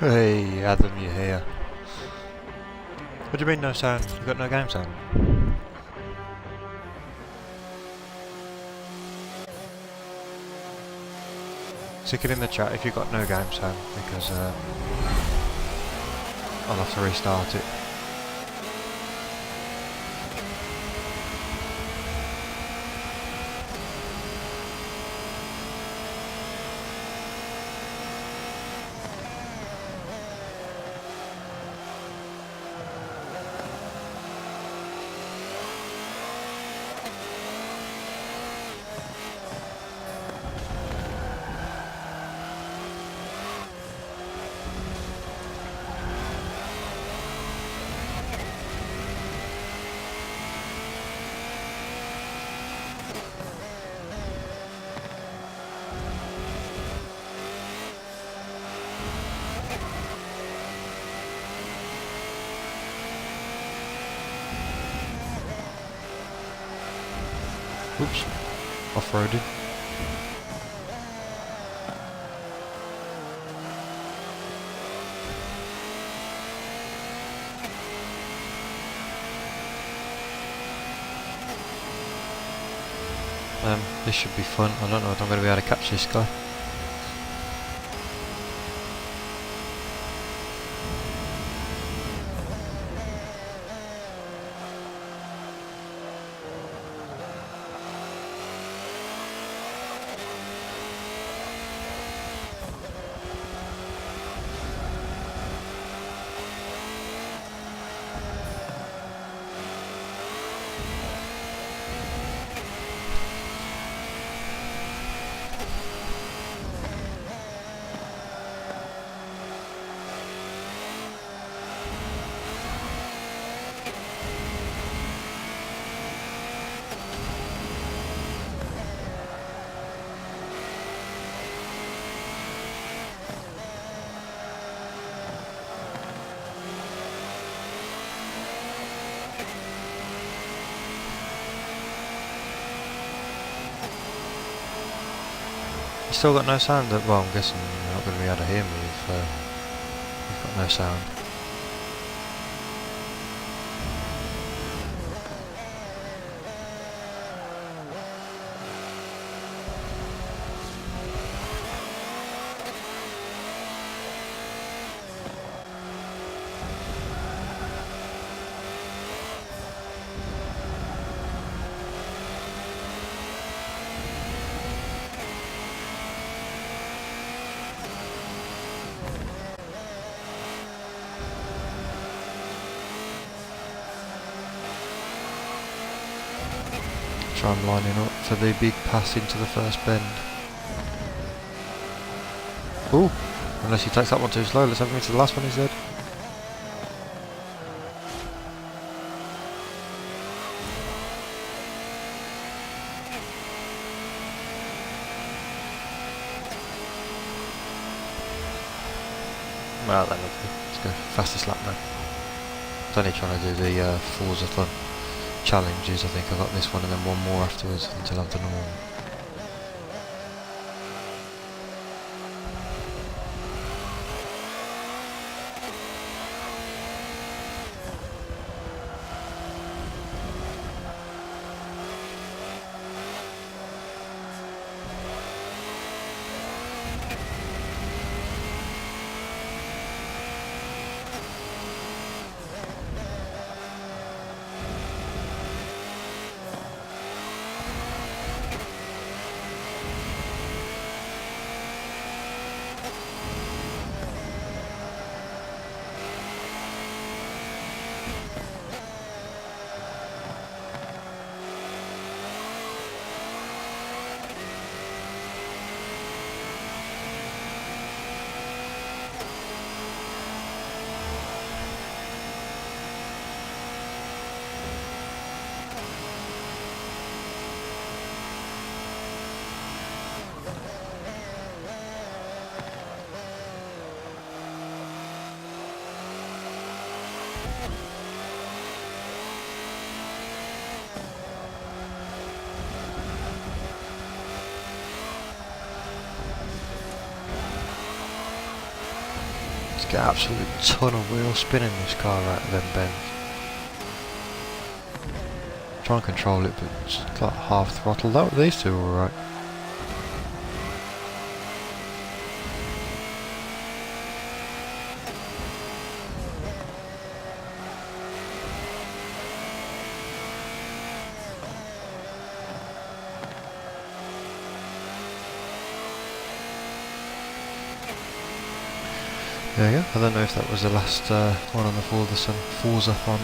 Hey, Adam, you here? What do you mean no sound? You got no game sound? Stick it in the chat if you've got no game sound, because I'll have to restart it. Oops, off-roaded. This should be fun. I don't know if I'm going to be able to catch this guy. You still got no sound? Well, I'm guessing you're not going to be able to hear me if you've got no sound. So I'm lining up for the big pass into the first bend. Ooh, unless he takes that one too slow, let's have him into the last one instead. Well then, let's go fastest lap then. I was only trying to do the Forzathon challenges. I think I got this one and then one more afterwards until I've done them all. Get absolute ton of wheel spin in this car out of them bends. Try and control it, but it's like half throttle. That these two are alright. There you go. I don't know if that was the last one on the Forzathon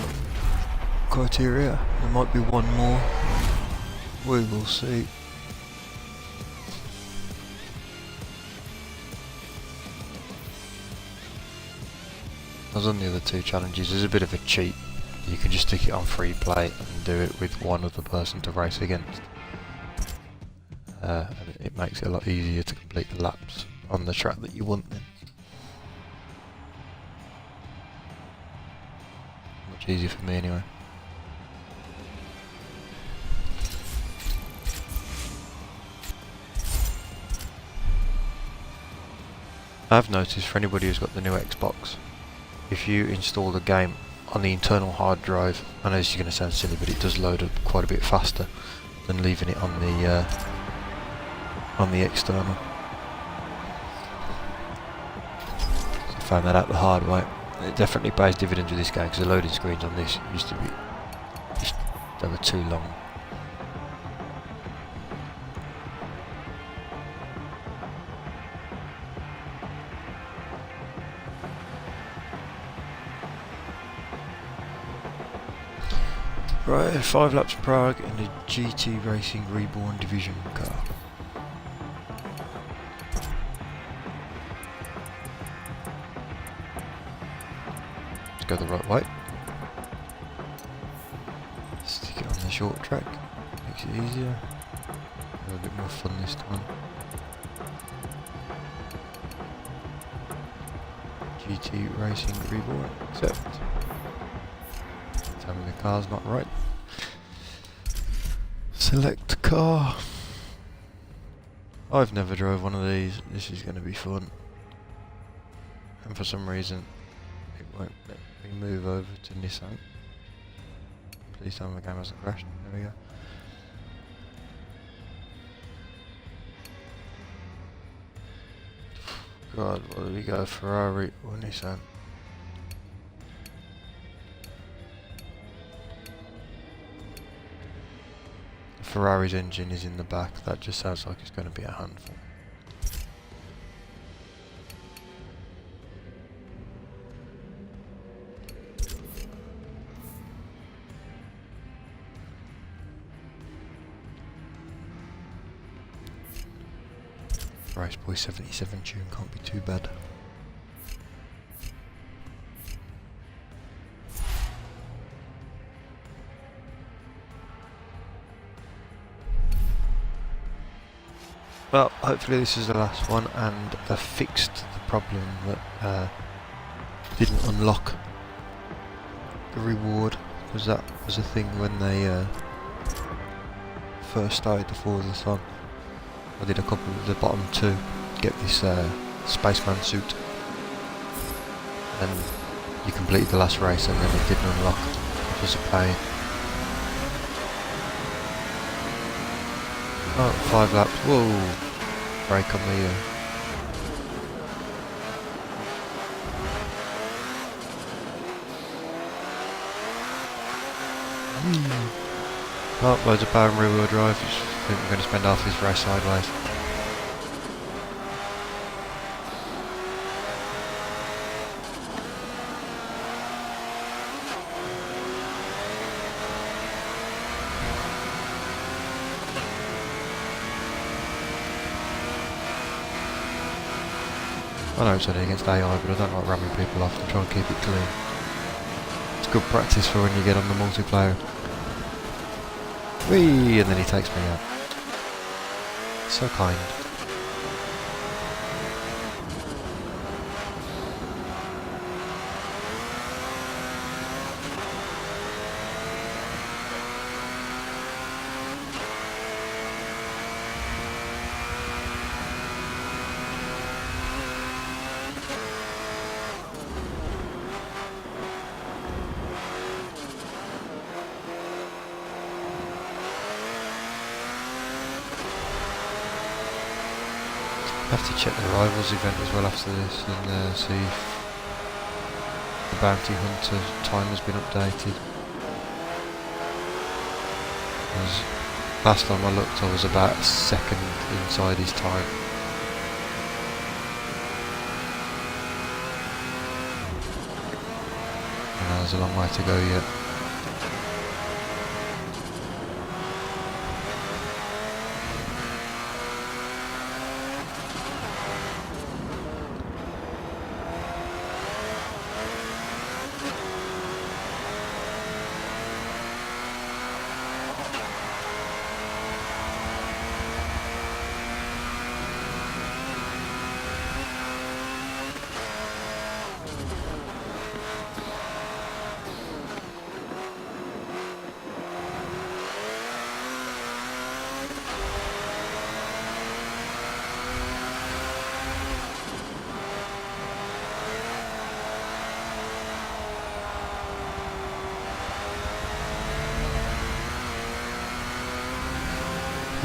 criteria. There might be one more. We will see. I was on the other two challenges. There's a bit of a cheat. You can just stick it on free play and do it with one other person to race against. And it makes it a lot easier to complete the laps on the track that you want then. Much easier for me anyway. I've noticed for anybody who's got the new Xbox, if you install the game on the internal hard drive, I know this is going to sound silly, but it does load up quite a bit faster than leaving it on the external. So I found that out the hard way. It definitely pays dividends with this game because the loading screens on this used to be they were too long. Right, 5 laps Prague in a GT Racing Reborn Division car. Let's go the right way. Stick it on the short track, makes it easier. Have a bit more fun this time. GT Racing Reborn, accept. Tell me the car's not right. Select car. I've never drove one of these. This is going to be fun. And for some reason, it won't let me move over to Nissan. Please tell me the game hasn't crashed. There we go. God, what do we go? Ferrari or Nissan? Ferrari's engine is in the back. That just sounds like it's going to be a handful. Race Boy 77 tune can't be too bad. Well, hopefully this is the last one, and I've fixed the problem that didn't unlock the reward, because that was a thing when they first started the Forzathon. I did a couple of the bottom two to get this spaceman suit, and you completed the last race and then it didn't unlock, which was a pain. Oh, 5 laps. Whoa! Brake on me. Oh, loads of power and rear wheel drive. I think we're going to spend half this race sideways. I know it's only against AI, but I don't like ramming people off and try and keep it clean. It's good practice for when you get on the multiplayer. Whee! And then he takes me out. So kind. have to check the rivals event as well after this and see if the bounty hunter time has been updated. Because last time I looked I was about a second inside his time. And there's a long way to go yet.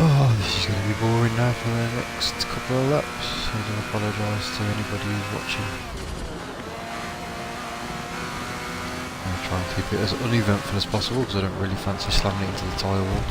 Oh, this is going to be boring now for the next couple of laps. I do apologise to anybody who's watching. I'll try and keep it as uneventful as possible because I don't really fancy slamming it into the tyre wall.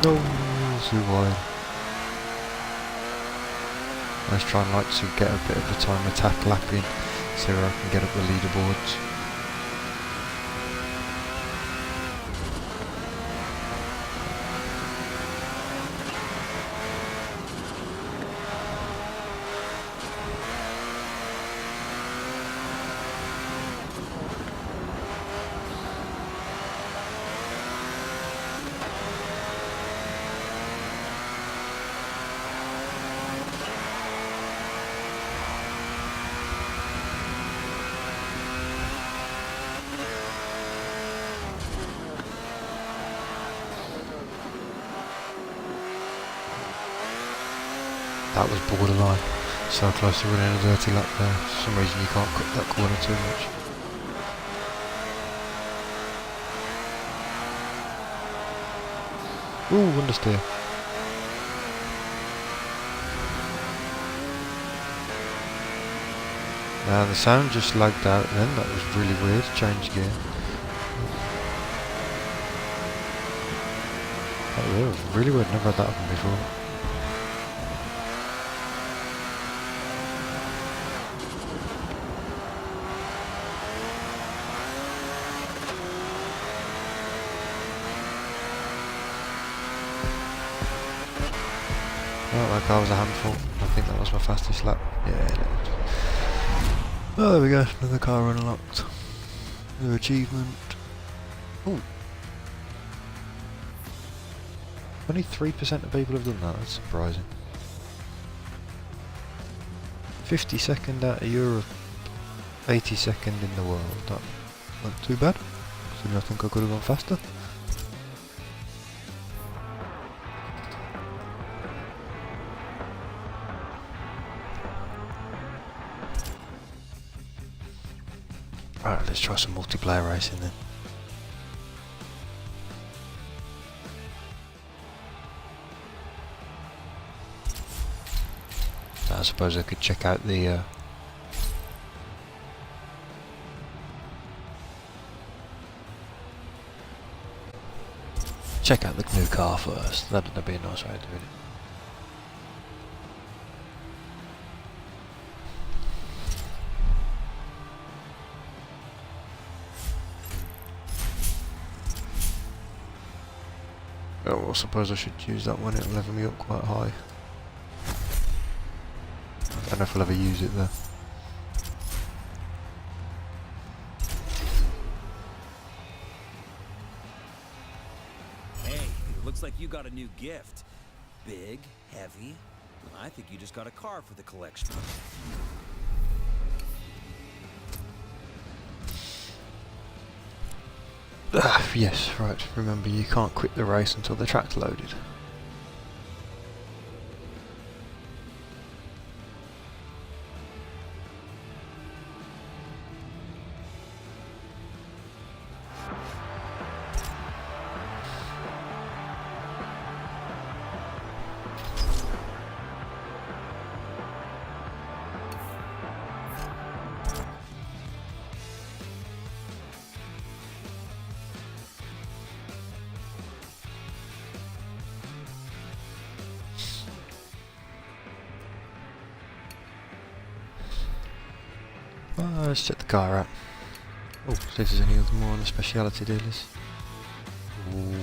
No, too wide. Let's try and like to get a bit of a time attack lapping, see where I can get up the leaderboards. That was borderline. So close to running a dirty lap there. For some reason you can't cut that corner too much. Ooh, understeer. Now the sound just lagged out then, that was really weird. Change gear. That was really weird, never had that happen before. Oh, that car was a handful. I think that was my fastest lap. Yeah. Oh, there we go. Another car unlocked. New achievement. Oh. Only 3% of people have done that. That's surprising. 52nd out of Europe. 82nd in the world. That wasn't too bad. So I think I could have gone faster. Alright, let's try some multiplayer racing then. I suppose I could check out the new car first. That'd be a nice way of doing it. Oh, well, I suppose I should use that one, it'll level me up quite high. I don't know if I'll ever use it though. Looks like you got a new gift. Big, heavy. I think you just got a car for the collection. Yes, right. Remember, you can't quit the race until the track's loaded. Let's check the car out. Oh, see if there's any other more on the speciality dealers. Ooh.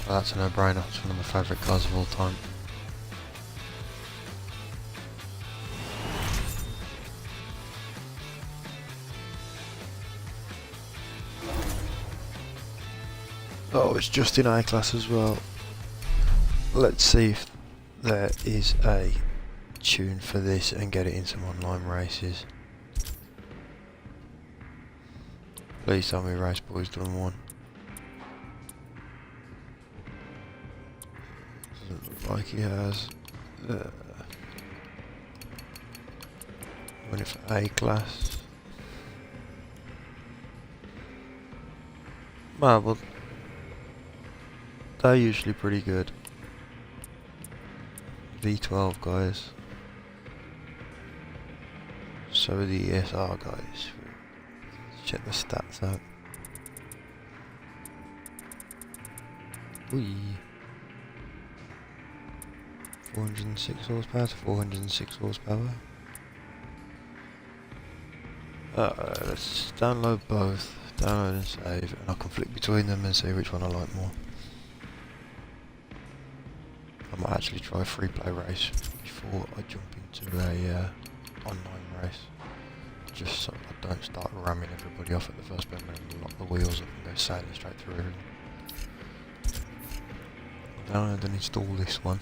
Oh, that's a no-brainer. It's one of my favourite cars of all time. Oh, it's just in A class as well. Let's see if there is a tune for this and get it in some online races. Please tell me Race Boy's done one. Doesn't look like he has. Went it for A class. Well, they're usually pretty good. V12 guys. So are the ESR guys. Let's check the stats out. Whee. 406 horsepower to 406 horsepower. Let's download both. Download and save, and I can flick between them and see which one I like more. I might actually try a free play race before I jump into a online race, just so I don't start ramming everybody off at the first moment and lock the wheels up and go sailing straight through everything. Download and install this one.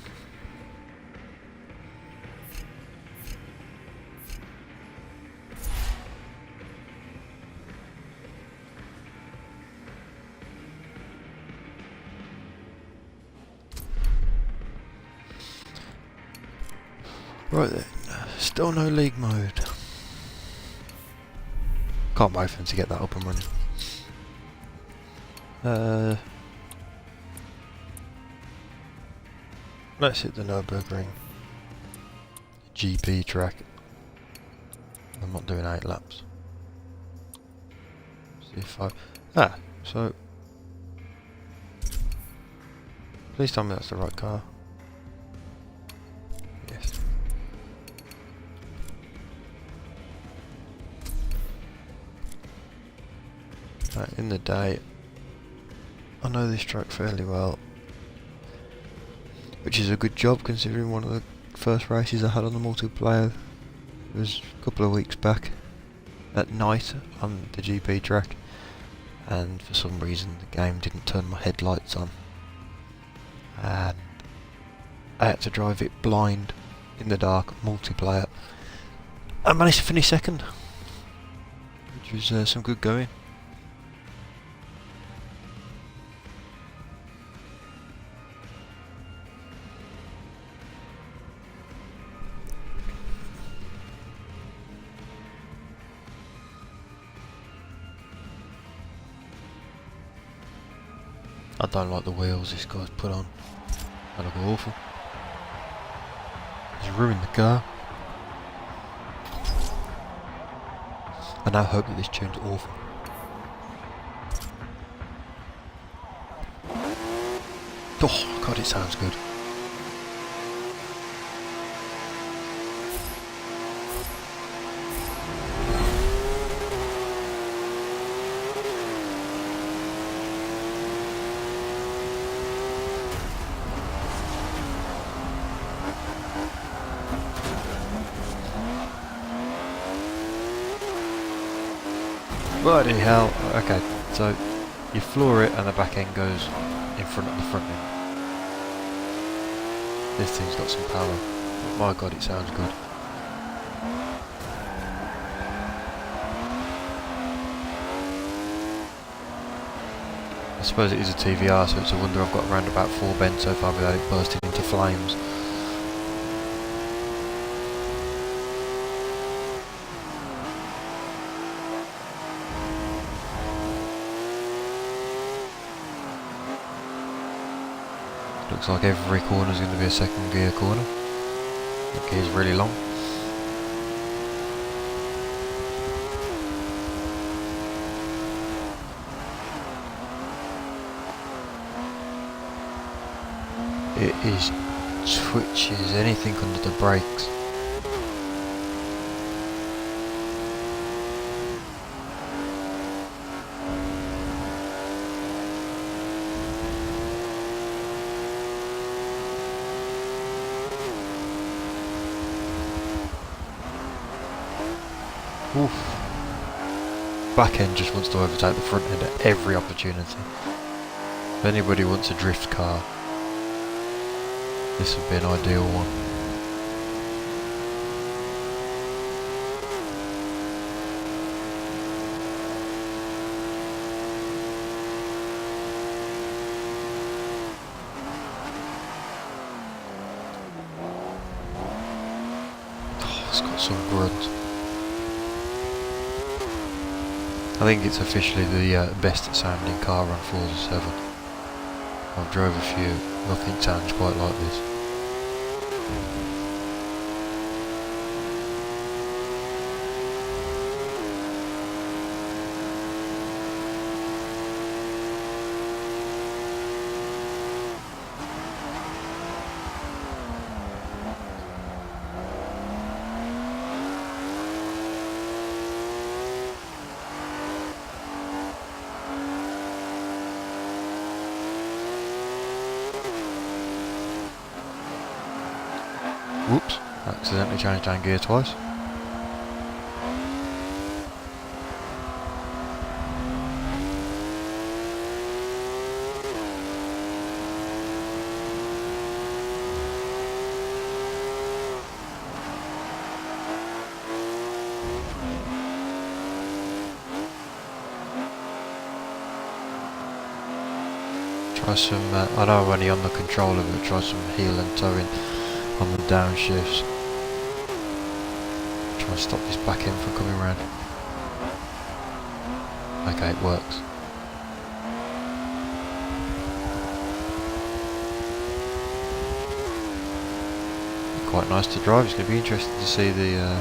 Right then, still no league mode. Can't wait for them to get that up and running. Let's hit the Nürburgring GP track. I'm not doing 8 laps. See if so please tell me that's the right car. Yes. In the day, I know this track fairly well, which is a good job considering one of the first races I had on the multiplayer was a couple of weeks back at night on the GP track, and for some reason the game didn't turn my headlights on and I had to drive it blind in the dark multiplayer. I managed to finish second, which was some good going. I don't like the wheels this guy's put on. They look awful. He's ruined the car. I now hope that this tune's awful. Oh god, it sounds good. Bloody hell. Okay, so you floor it and the back end goes in front of the front end. This thing's got some power. But my god, it sounds good. I suppose it is a TVR, so it's a wonder I've got around about 4 bends so far without it bursting into flames. Looks like every corner is going to be a second gear corner. That gear's really long. It is twitches anything under the brakes. Oof. Back end just wants to overtake the front end at every opportunity. If anybody wants a drift car, this would be an ideal one. Oh, it's got some grunt. I think it's officially the best sounding car on Forza 7. I've drove a few, nothing sounds quite like this. Whoops, accidentally changed down gear twice. Try some, I know I'm only on the controller, but try some heel and towing on the downshifts. Try and stop this back end from coming round. Okay, it works. Quite nice to drive. It's going to be interesting to see the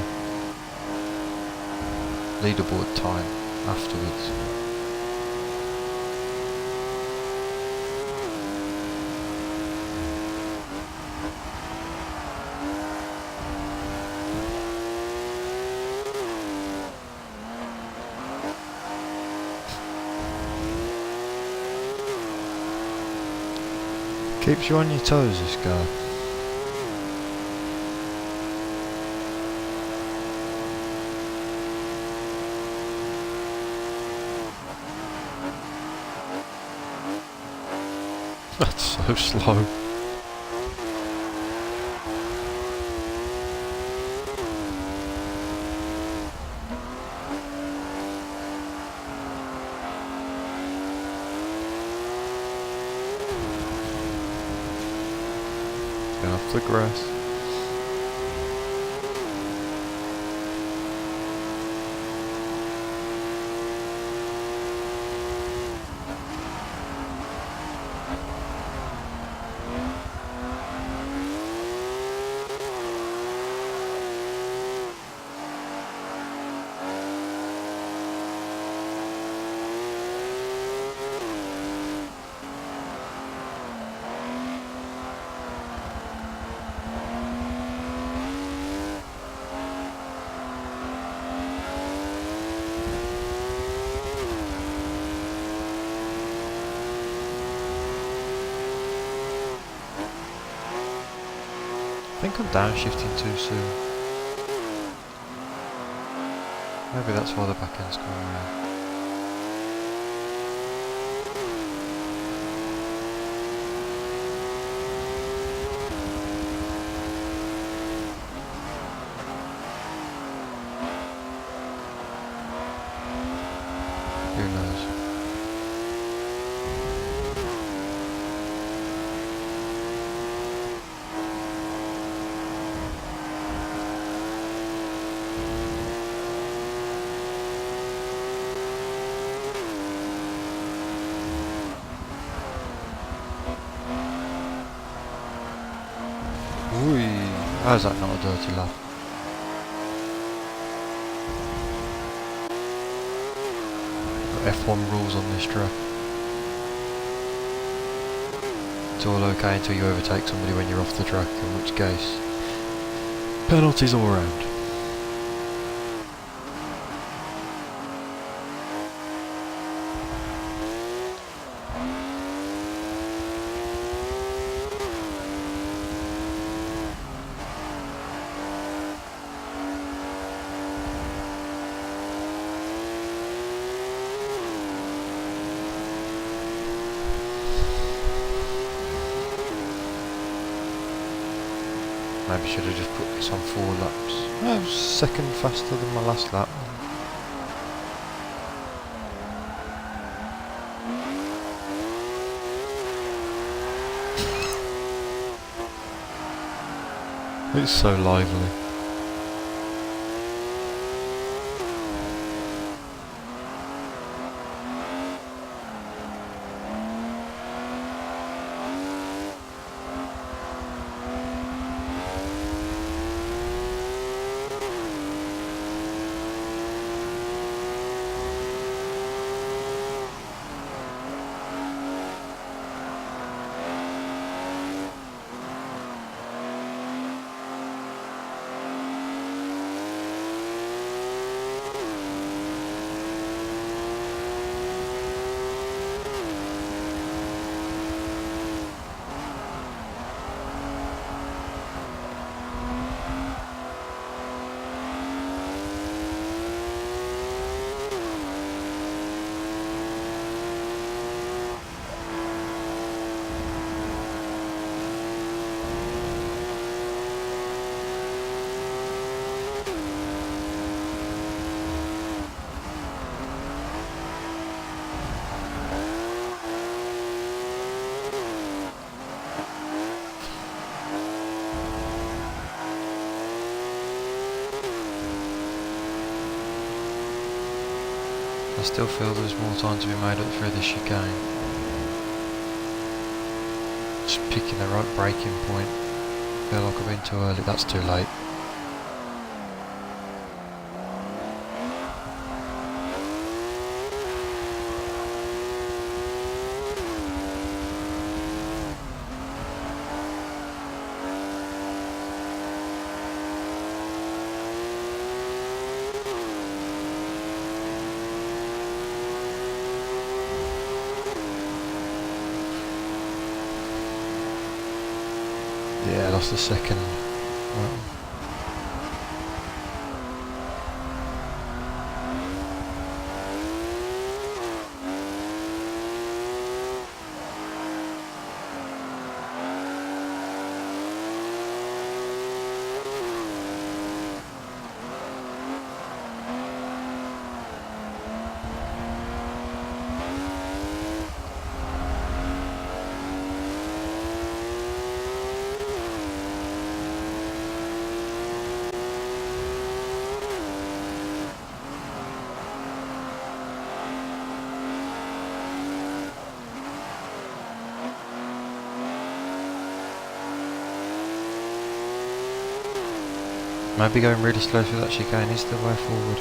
leaderboard time afterwards. Keeps you on your toes, this guy. That's so slow. Going off the grass. I think I'm downshifting too soon. Maybe that's why the back end's coming around. How's that not a dirty lap? Got F1 rules on this track. It's all okay until you overtake somebody when you're off the track, in which case penalties all around. Maybe should have just put this on 4 laps. I was second faster than my last lap. It's so lively. I still feel there's more time to be made up through this chicane. Just picking the right braking point. Feel like I've been too early, that's too late. Yeah, I lost the second. Well, maybe going really slow through that chicane is the way forward.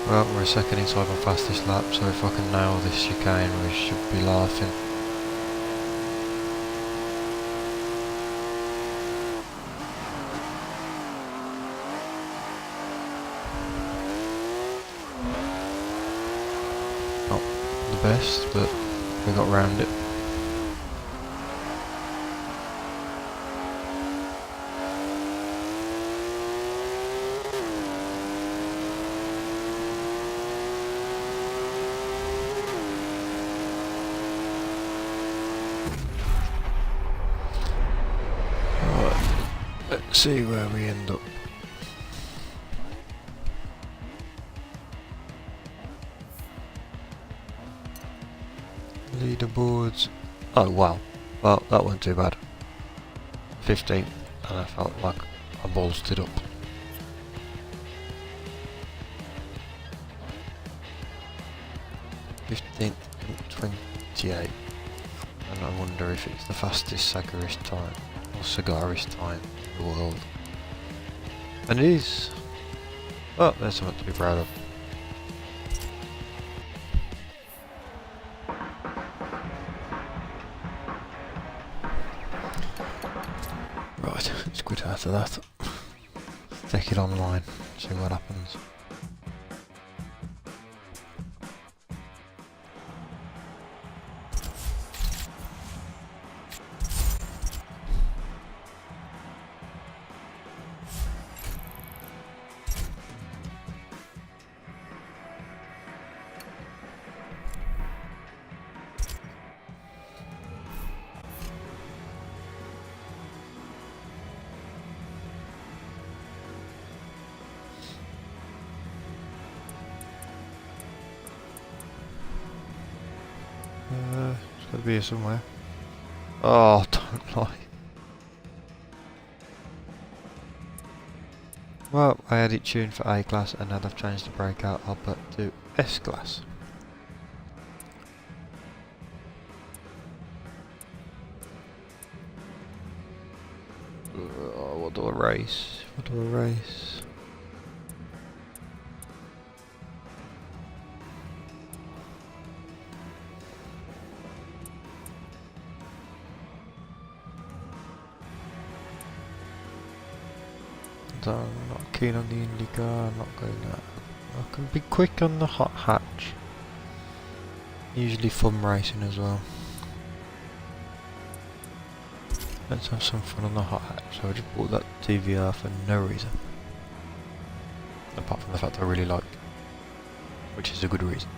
Well, we're a second inside my fastest lap, so if I can nail this chicane we should be laughing. Not the best, but we got round it. see where we end up. Leaderboards. Oh wow. Well, that wasn't too bad. 15th, and I felt like I bolstered up. '15th, 28. And I wonder if it's the fastest Sagarist time or Cigarist time in the world. And it is. Oh, there's something to be proud of. Right, let's quit out of that. Take it online, see what happens. It's got to be here somewhere. Oh, don't lie. Well, I had it tuned for A class and now I've changed the breakout, I'll put to S class. What do I race? What do I race? I'm not keen on the IndyCar, I'm not going that. I can be quick on the hot hatch. Usually fun racing as well. Let's have some fun on the hot hatch. So I just bought that TVR for no reason. Apart from the fact I really like it. Which is a good reason.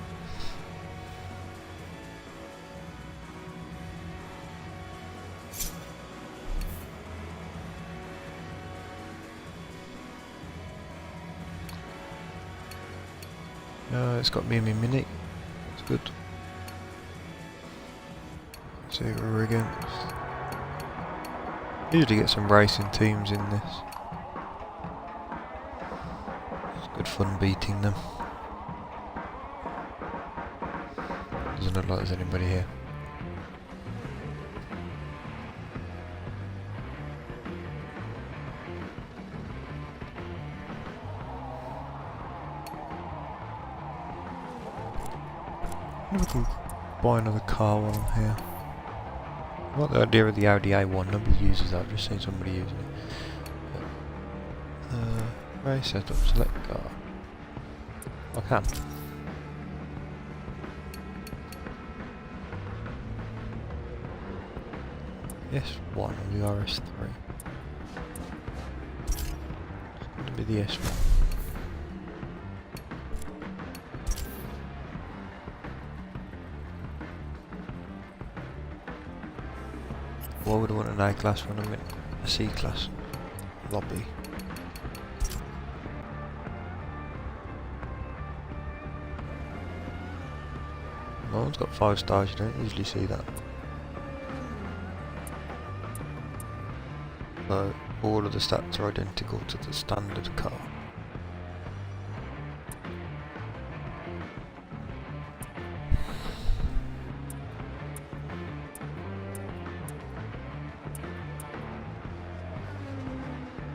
It's got me and my Mini. That's good. Let's see what we're against. Usually get some racing teams in this. It's good fun beating them. Doesn't look like there's anybody here. I wonder if we can buy another car while I'm here. I like the idea of the Audi A1, nobody uses that, I've just seen somebody using it. Race setup, select car. I can. S1 or the RS3. It's going to be the S1. Why would I want an A class when I'm in a C class lobby? No one's got 5 stars, you don't usually see that. So all of the stats are identical to the standard car.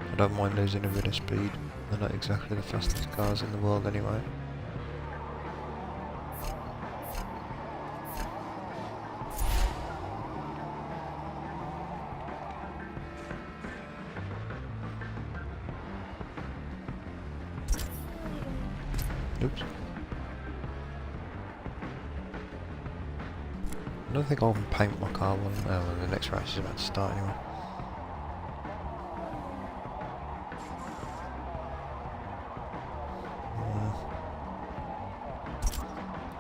I don't mind losing a bit of speed. They're not exactly the fastest cars in the world anyway. Oops. I don't think I can paint my car one. Oh, well, the next race is about to start anyway.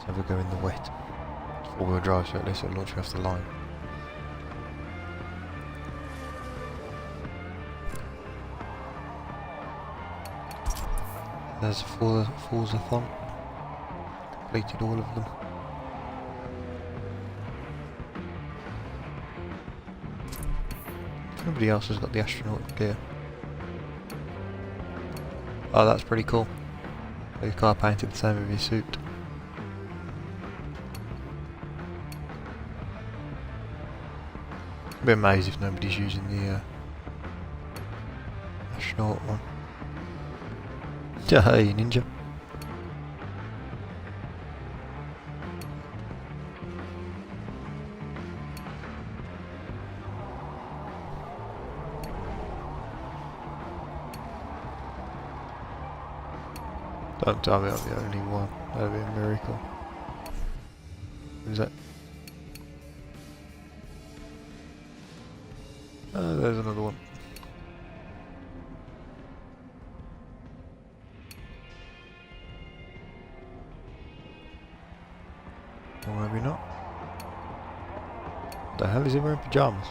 Never go in the wet. It's 4-wheel drive, so at least it'll launch you off the line. There's Forzathon. Completed all of them. Nobody else has got the astronaut gear. Oh, that's pretty cool. His car painted the same as his suit. I'd be amazed if nobody's using the astronaut one. Yeah, hey, ninja. Don't tell me I'm the only one. That'd be a miracle. Who's that? Oh, there's another one. Or maybe not. What the hell is he wearing pyjamas?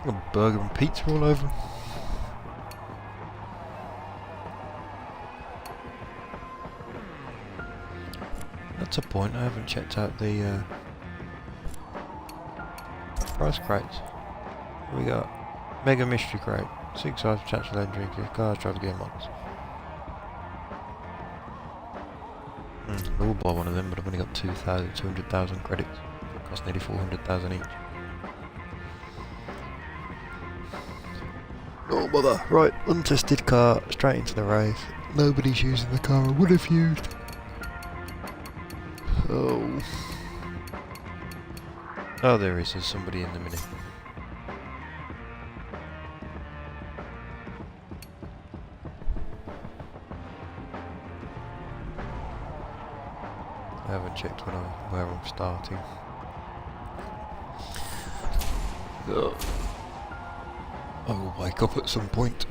Got burger and pizza all over him. That's a point, I haven't checked out the price crates. What we got? Mega Mystery Crate, 6 size potential legendary gift cards, drive gear mods. I will buy one of them, but I've only got 200,000 credits. It costs nearly 400,000 each. Oh bother! Right, untested car, straight into the race. Nobody's using the car I would have used. Oh. Oh, there is. There's somebody in the mini. I haven't checked where I'm starting. Ugh. I will wake up at some point.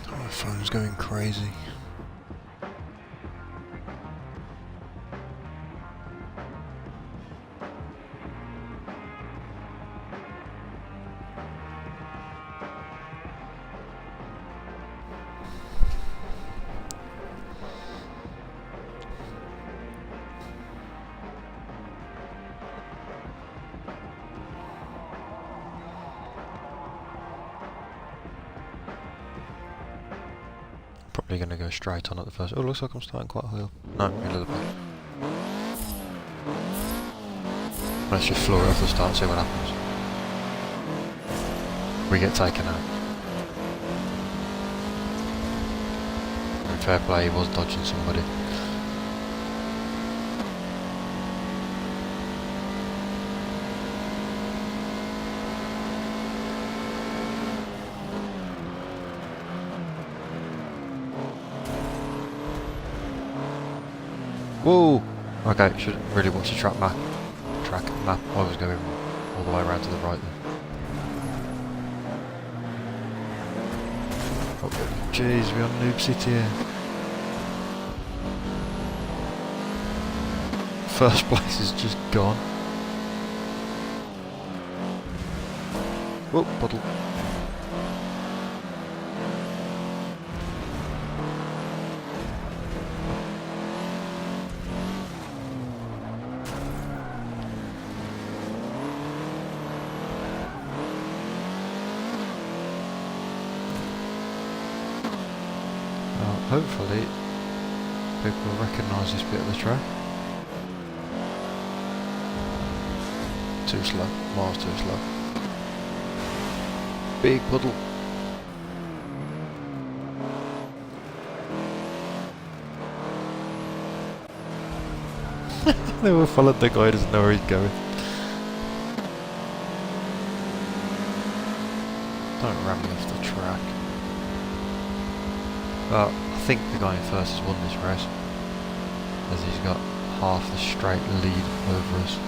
My phone's going crazy. Probably going to go straight on at the first. Oh, looks like I'm starting quite high up. No, middle of the pack. Let's just floor it off the start and see what happens. We get taken out. In fair play, he was dodging somebody. Whoa! Okay, should really watch the track map. I was going all the way around to the right there. Oh, jeez, we're on Noob City here. First place is just gone. Whoa, puddle. Hopefully people will recognise this bit of the track. Too slow, miles too slow. Big puddle. They all followed the guy, doesn't know where he's going. Don't ram me off the track. I think the guy in first has won this race, as he's got half the straight lead over us.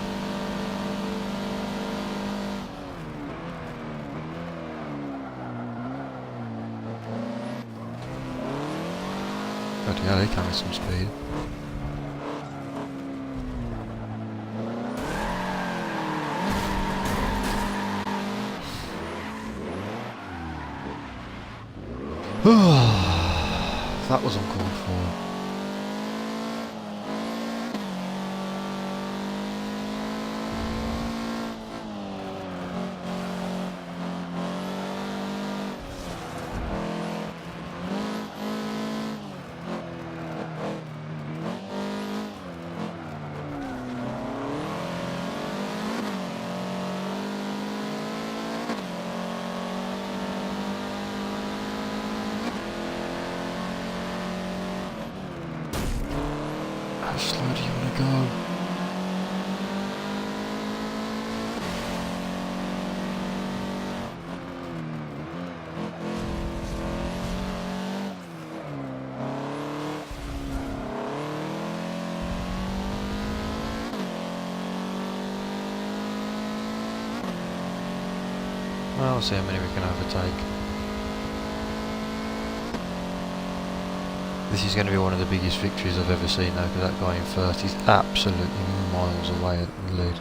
Bloody hell, he carries some speed. That was uncalled for. How slow do you want to go? Well, we'll see how many we can overtake. This is going to be one of the biggest victories I've ever seen though, because that guy in first is absolutely miles away at the lead.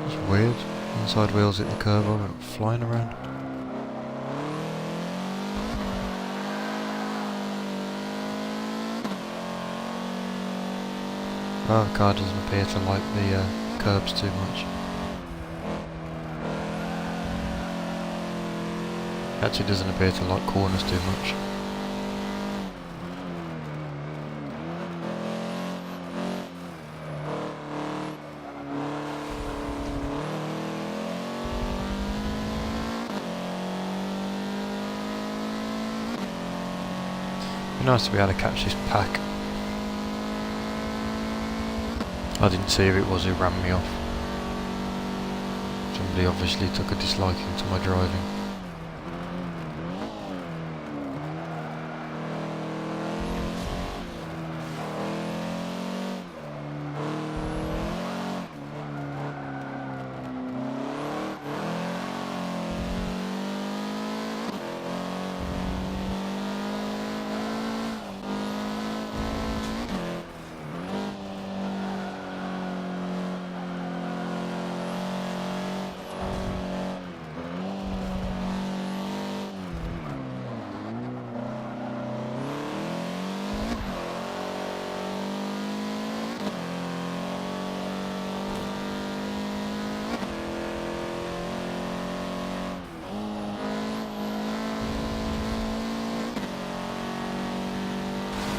It's weird. Inside wheels hit the curb, I went flying around. Well, the car doesn't appear to like the curbs too much. Actually doesn't appear to like corners too much. It'd be nice to be able to catch this pack. I didn't see who it was who ran me off. Somebody obviously took a disliking to my driving.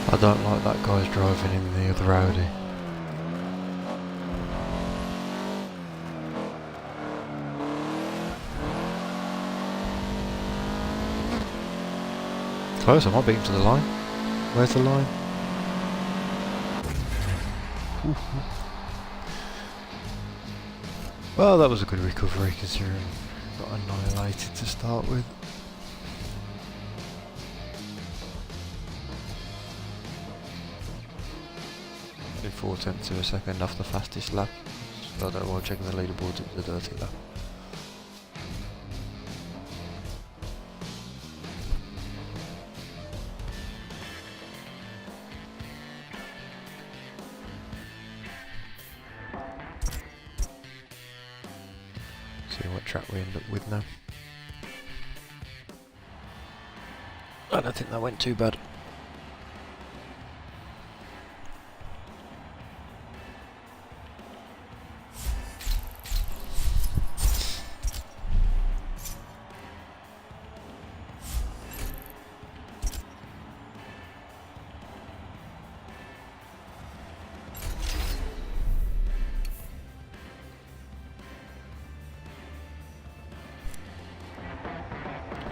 I don't like that guy's driving in the other Audi. Close, I might beat him to the line. Where's the line? Well, that was a good recovery considering I got annihilated to start with. Did 4/10 of a second off the fastest lap. So I don't know why checking the leaderboards, it was a dirty lap. See what track we end up with now. I don't think that went too bad.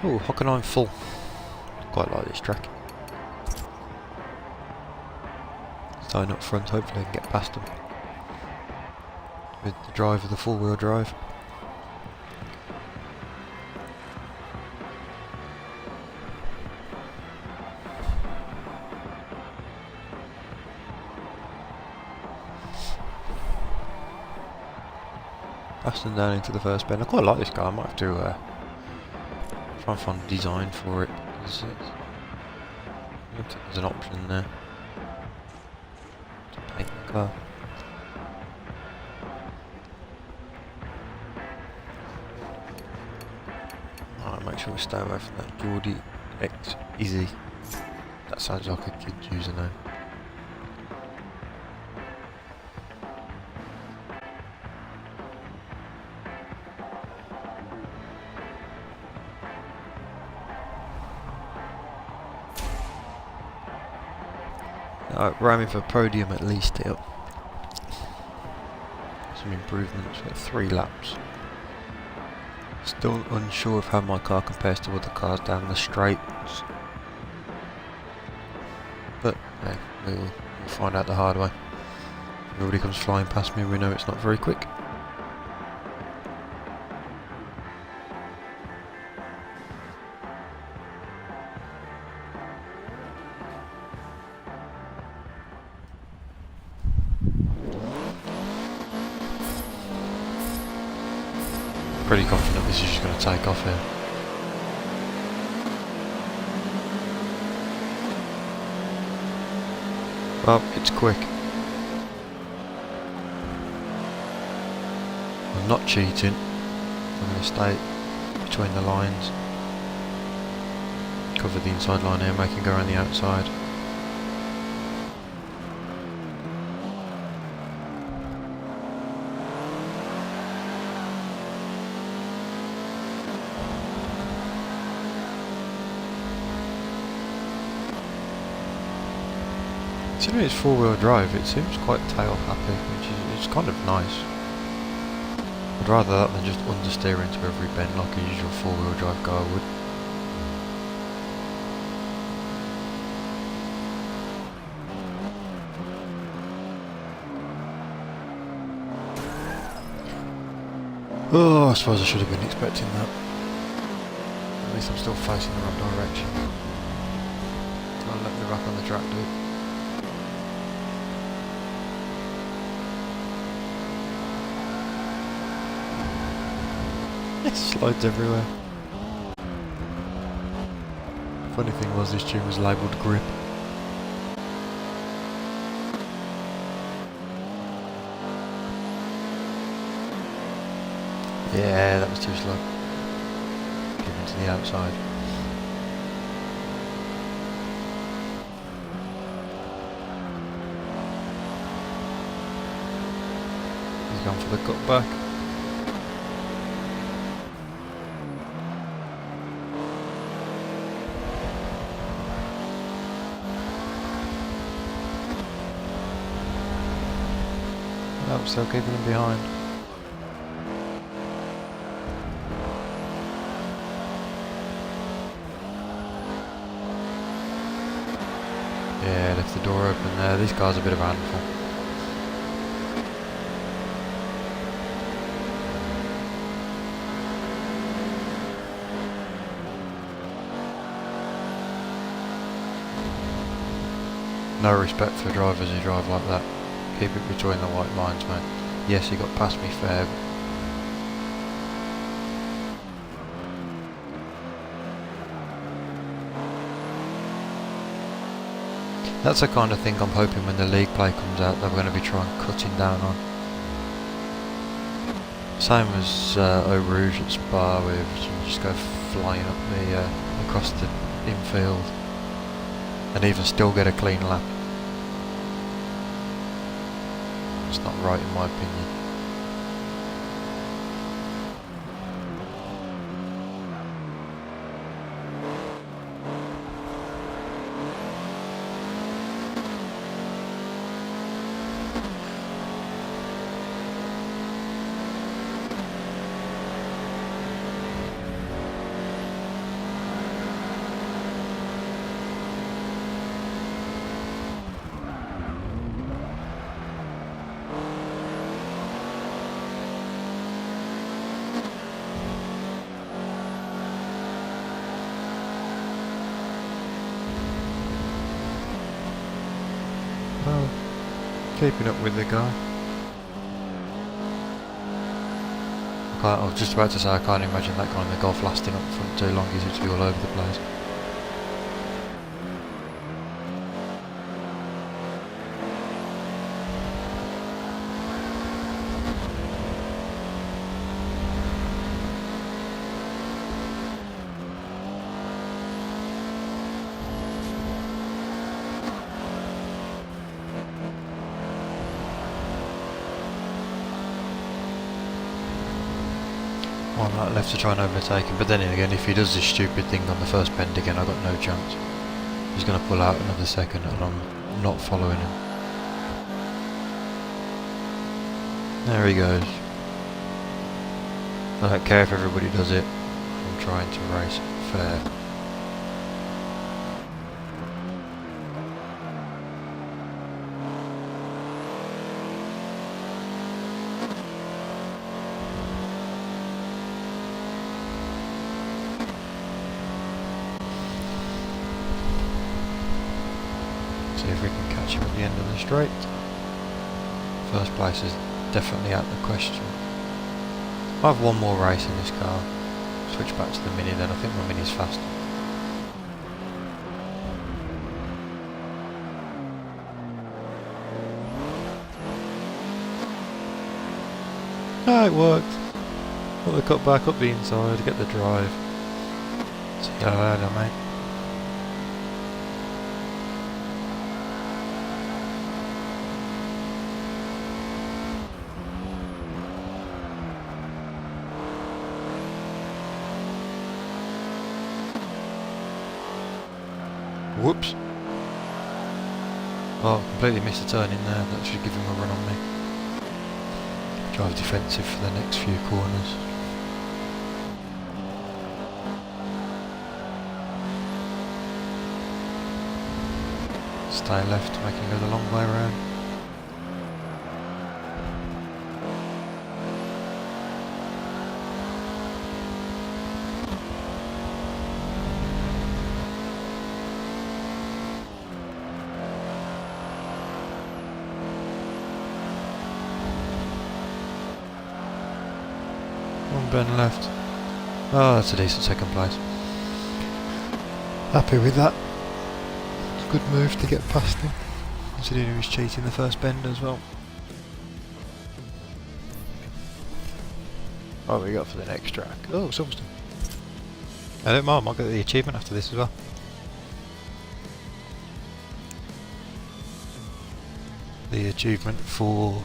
Oh, Hockenheim full. Quite like this track. Starting up front, hopefully I can get past them. With the drive of the four-wheel drive. Passing down into the first bend. I quite like this car. I might have to try and find a design for it. There's an option there to paint the car. Alright, make sure we stay away from that Geordie X Easy. That sounds like a kid's username. We're aiming for a podium at least here. Some improvements for 3 laps. Still unsure of how my car compares to other cars down the straights. But yeah, we'll find out the hard way. If everybody comes flying past me, we know it's not very quick. Pretty confident this is just going to take off here. Well, it's quick. I'm not cheating. I'm going to stay between the lines. Cover the inside line here, make him go around the outside. Considering it's 4-wheel drive, it seems quite tail happy, which is kind of nice. I'd rather that than just understeer into every bend like a usual 4-wheel drive car would. Oh, I suppose I should have been expecting that. At least I'm still facing the wrong direction. Don't let me back on the track, dude. Slides everywhere. Funny thing was, this tune was labelled grip. Yeah, that was too slow. Get into the outside. He's gone for the cutback. I'm still keeping him behind. Yeah, left the door open there. This car's a bit of a handful. No respect for drivers who drive like that. Keep it between the white lines, mate. Yes, he got past me fair. That's the kind of thing I'm hoping when the league play comes out they're going to be trying cutting down on. Same as Eau Rouge at Spa, where you just go flying up the across the infield and even still get a clean lap. It's not right in my opinion. Well, keeping up with the guy. I was just about to say, I can't imagine that kind of golf lasting up front too long. He seems to be all over the place. One right left to try and overtake him, but then again, if he does this stupid thing on the first bend again, I've got no chance. He's going to pull out another second and I'm not following him. There he goes. I don't care if everybody does it, I'm trying to race fair. See if we can catch him at the end of the straight. First place is definitely out of the question. I have one more race in this car. Switch back to the Mini then, I think my Mini's faster. Ah, it worked. Got the cut back up the inside, get the drive. See you later, mate. Whoops. Oh, completely missed a turn in there. That should give him a run on me. Drive defensive for the next few corners. Stay left, making go the long way around. One bend left. Oh, that's a decent second place. Happy with that. Good move to get past him, considering he was cheating the first bend as well. What have we got for the next track? Oh, Silverstone. I don't mind, I might get the achievement after this as well. The achievement for...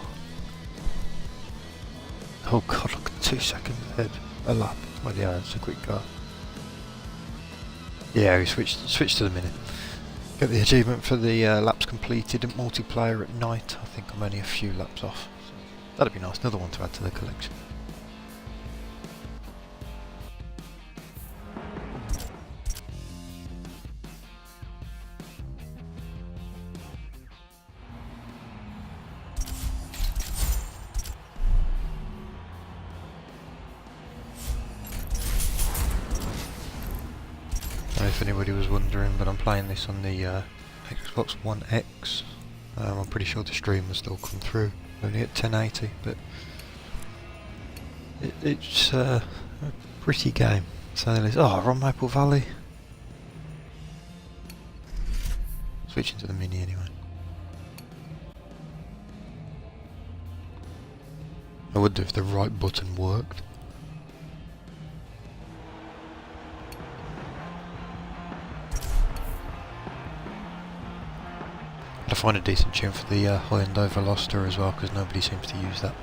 Oh god, look, 2 seconds ahead. A lap. Well yeah, it's a quick car. Yeah, we switched to the Mini. Get the achievement for the laps completed in multiplayer at night. I think I'm only a few laps off. So that'd be nice, another one to add to the collection. If anybody was wondering, but I'm playing this on the Xbox One X. I'm pretty sure the stream will still come through, only at 1080, but it's a pretty game. So oh, we're on Maple Valley. Switching to the Mini anyway. I wonder if the right button worked. I find a decent tune for the Hyundai Veloster as well, because nobody seems to use that.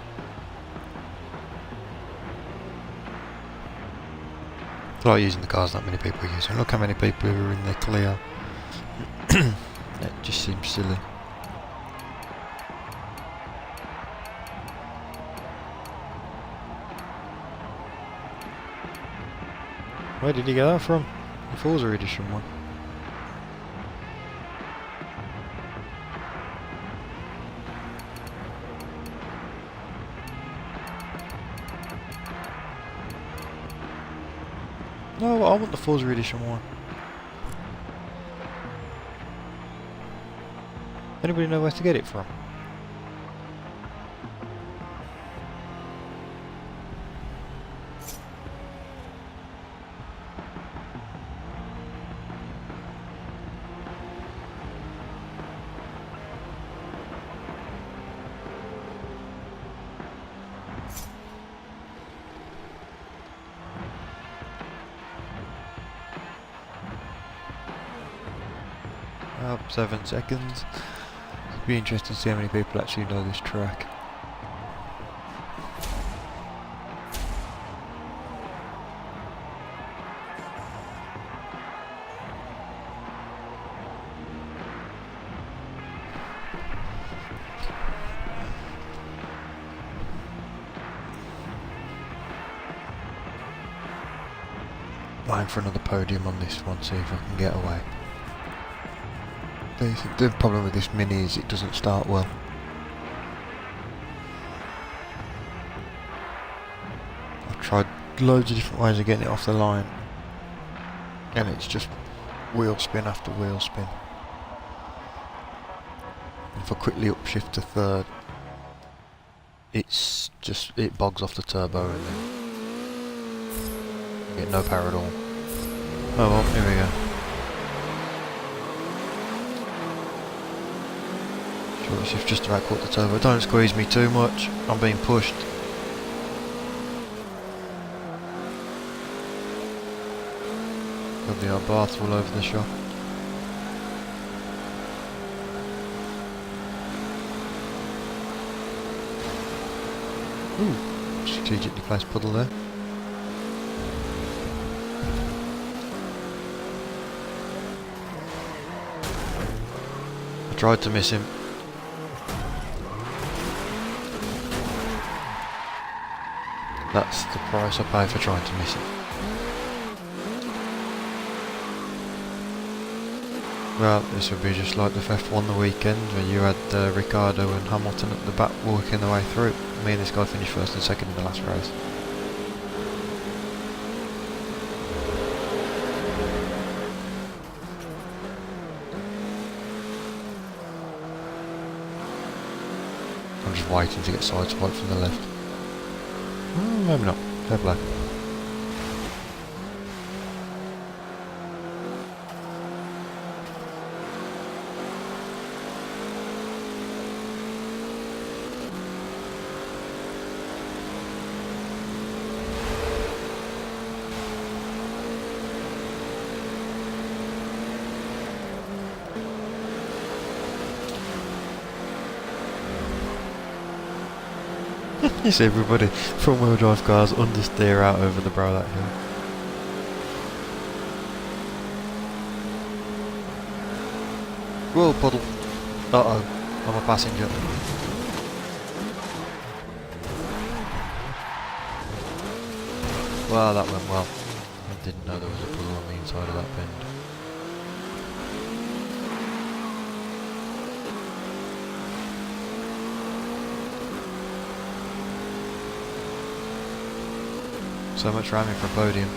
I like using the cars not many people are using. Look how many people are in the Clio. It just seems silly. Where did you get that from? The Forza edition one. No, I want the Forza edition one. Anybody know where to get it from? I about 7 seconds. It'd be interesting to see how many people actually know this track. Vying for another podium on this one, see if I can get away. The problem with this Mini is it doesn't start well. I've tried loads of different ways of getting it off the line, and it's just wheel spin after wheel spin. If I quickly upshift to third, it bogs off the turbo and then get no power at all. Oh well, here we go. Short shift just about caught the turbo. Don't squeeze me too much, I'm being pushed. Got the old bath all over the shop. Ooh, strategically placed puddle there. I tried to miss him. That's the price I pay for trying to miss him. Well, this would be just like the F1 the weekend where you had Ricciardo and Hamilton at the back working their way through. Me and this guy finished first and second in the last race. I'm just waiting to get sideswiped from the left. Maybe not. Fair play. You see everybody front wheel drive cars understeer out over the brow of that hill. Whoa, puddle. Uh oh, I'm a passenger. Well, that went well. I didn't know there was a puddle on the inside of that bend. So much for aiming for a podium.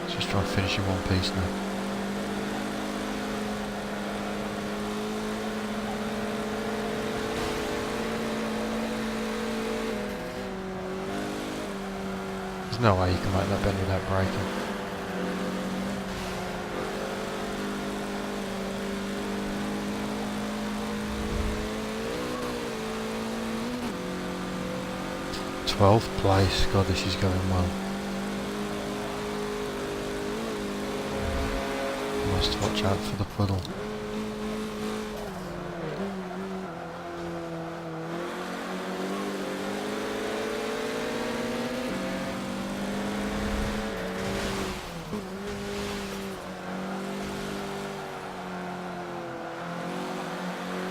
Let's just try and finish in one piece now. There's no way you can make that bend without braking. Twelfth place. God, this is going well. Must watch out for the puddle.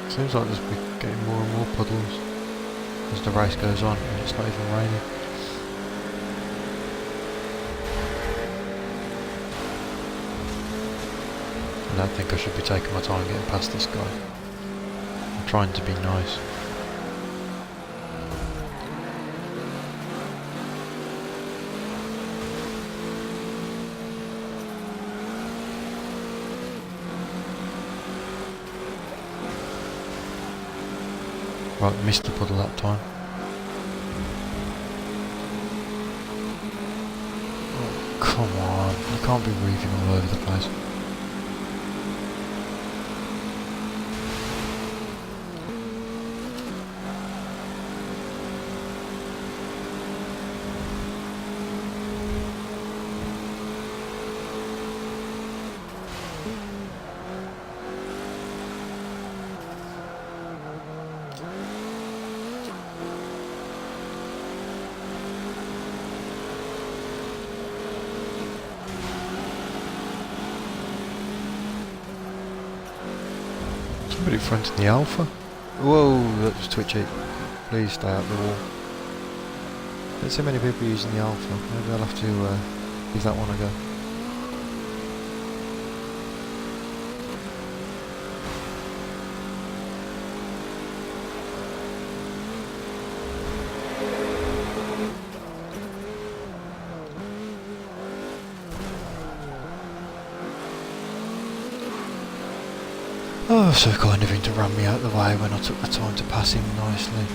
Seems like there's getting more and more puddles as the race goes on, and it's not even raining. I don't think I should be taking my time getting past this guy. I'm trying to be nice. Right, missed the puddle that time. Oh, come on, you can't be weaving all over the place. Put it front in the Alpha. Whoa, that was twitchy. Please stay out the wall. Don't see many people using the Alpha. Maybe I'll have to give that one a go. Oh, so kind of him to run me out of the way when I took the time to pass him nicely.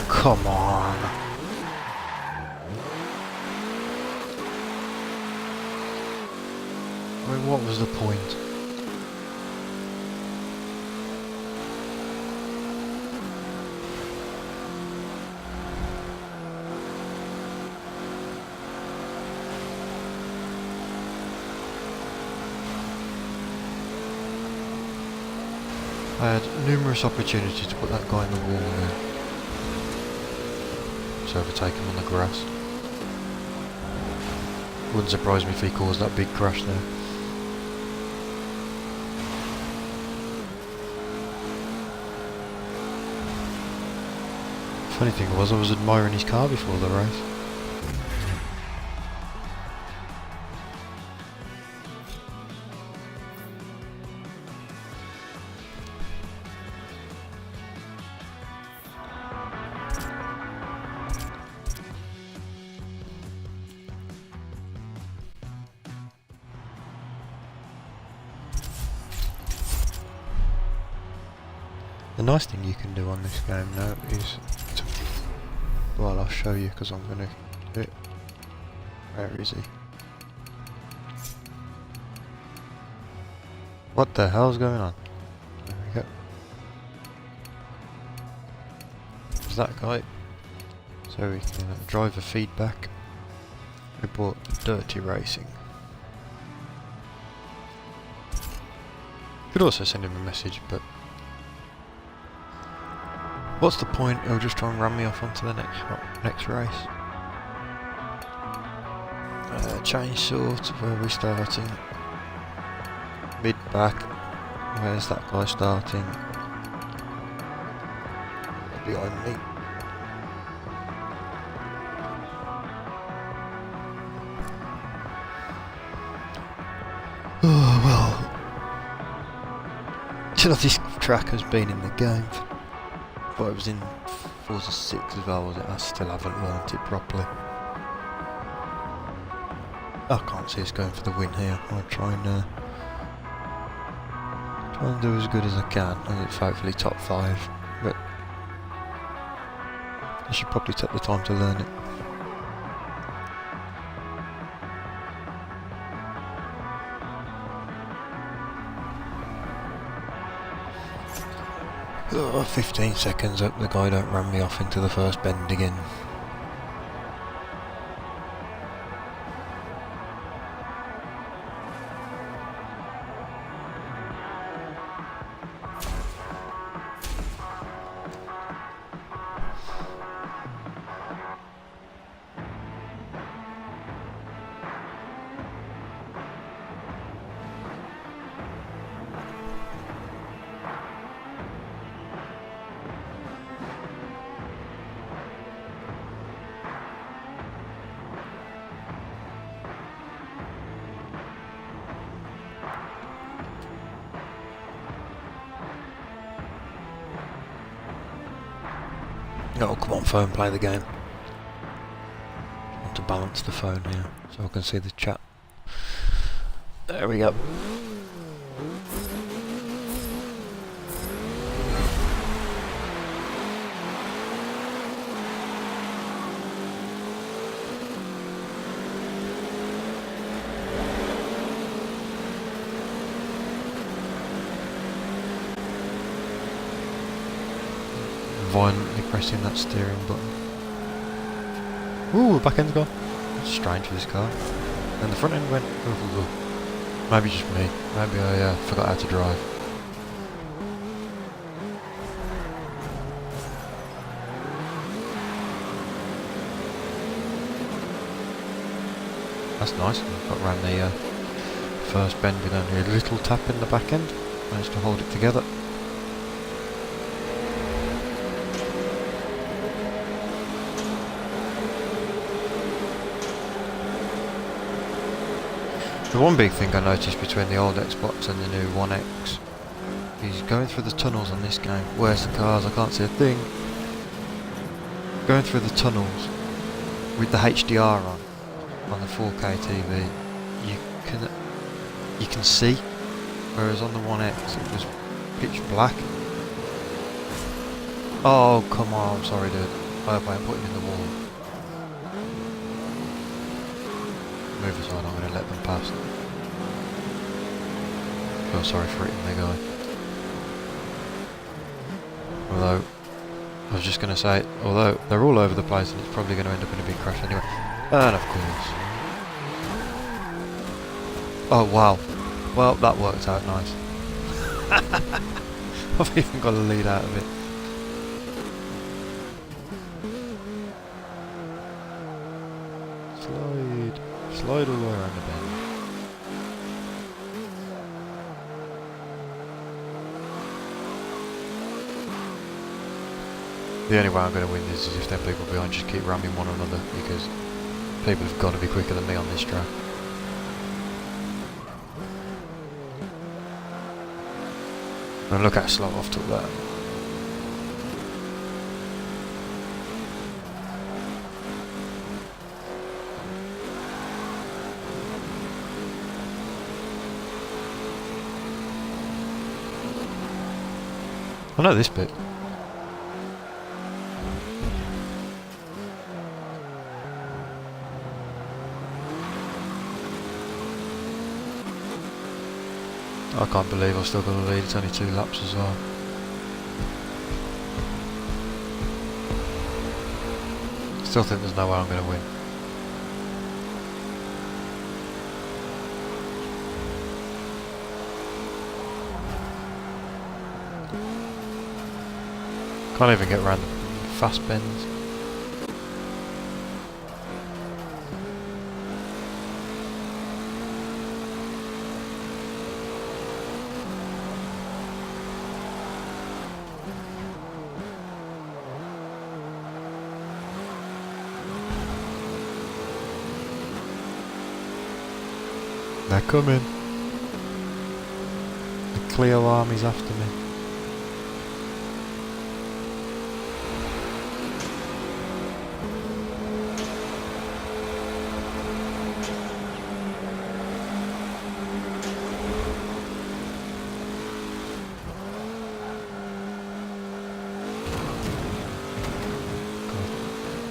Come on. I mean, what was the point? I had numerous opportunities to put that guy in the wall there. To overtake him on the grass. Wouldn't surprise me if he caused that big crash there. Funny thing was, I was admiring his car before the race. The nice thing you can do on this game now is to, well, I'll show you because I'm going to do it. Where is he? What the hell's going on? There we go. There's that guy. So we can driver feedback. Report dirty racing. Could also send him a message, but what's the point? He'll just try and run me off onto the next race. Change sort, where are we starting? Mid back. Where's that guy starting? Behind me. Oh well. Till this track has been in the game. But it was in Forza 6 as well, was it? I still haven't learnt it properly. I can't see us going for the win here. I'll try and do as good as I can, and it's hopefully top 5. But I should probably take the time to learn it. Oh, 15 seconds, hope the guy don't run me off into the first bend again. Oh, come on phone, play the game. I want to balance the phone here so I can see the chat. There we go. Violently pressing that steering button. Ooh, back end's gone. That's strange for this car. And the front end went. Ooh. Maybe just me. Maybe I forgot how to drive. That's nice. Got around the first bend with only a little tap in the back end. Managed to hold it together. The one big thing I noticed between the old Xbox and the new One X is going through the tunnels on this game. Where's the cars? I can't see a thing. Going through the tunnels with the HDR on the 4K TV, you can see, whereas on the One X it was pitch black. Oh come on! I'm sorry, dude. I hope I ain't putting in the wall. Move aside, I'm going to let them pass. Feel sorry for hitting the guy. Although, I was just going to say, although they're all over the place and it's probably going to end up in a big crash anyway. And of course. Oh wow. Well, that worked out nice. I've even got a lead out of it. Slide all the way around the bend. The only way I'm going to win this is if them people behind just keep ramming one another, because people have got to be quicker than me on this track. And look how slow I've took that. I know this bit. I can't believe I've still got a lead, it's only 2 laps as well. Still think there's no way I'm going to win. Can't even get around the fast bends. They're coming. The Clio army's after me.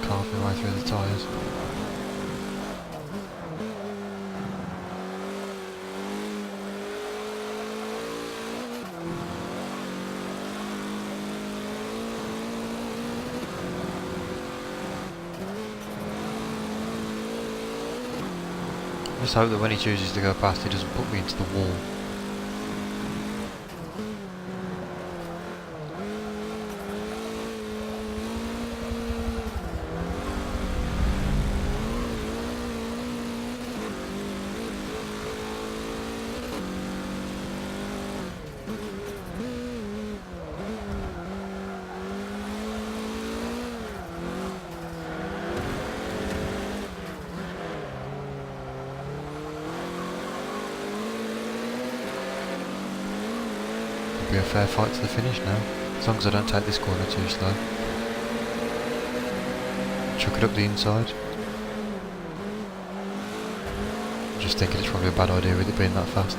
Carve my way through the tyres. I just hope that when he chooses to go past, he doesn't put me into the wall. Be a fair fight to the finish now, as long as I don't take this corner too slow. Chuck it up the inside. Just thinking it's probably a bad idea with it being that fast.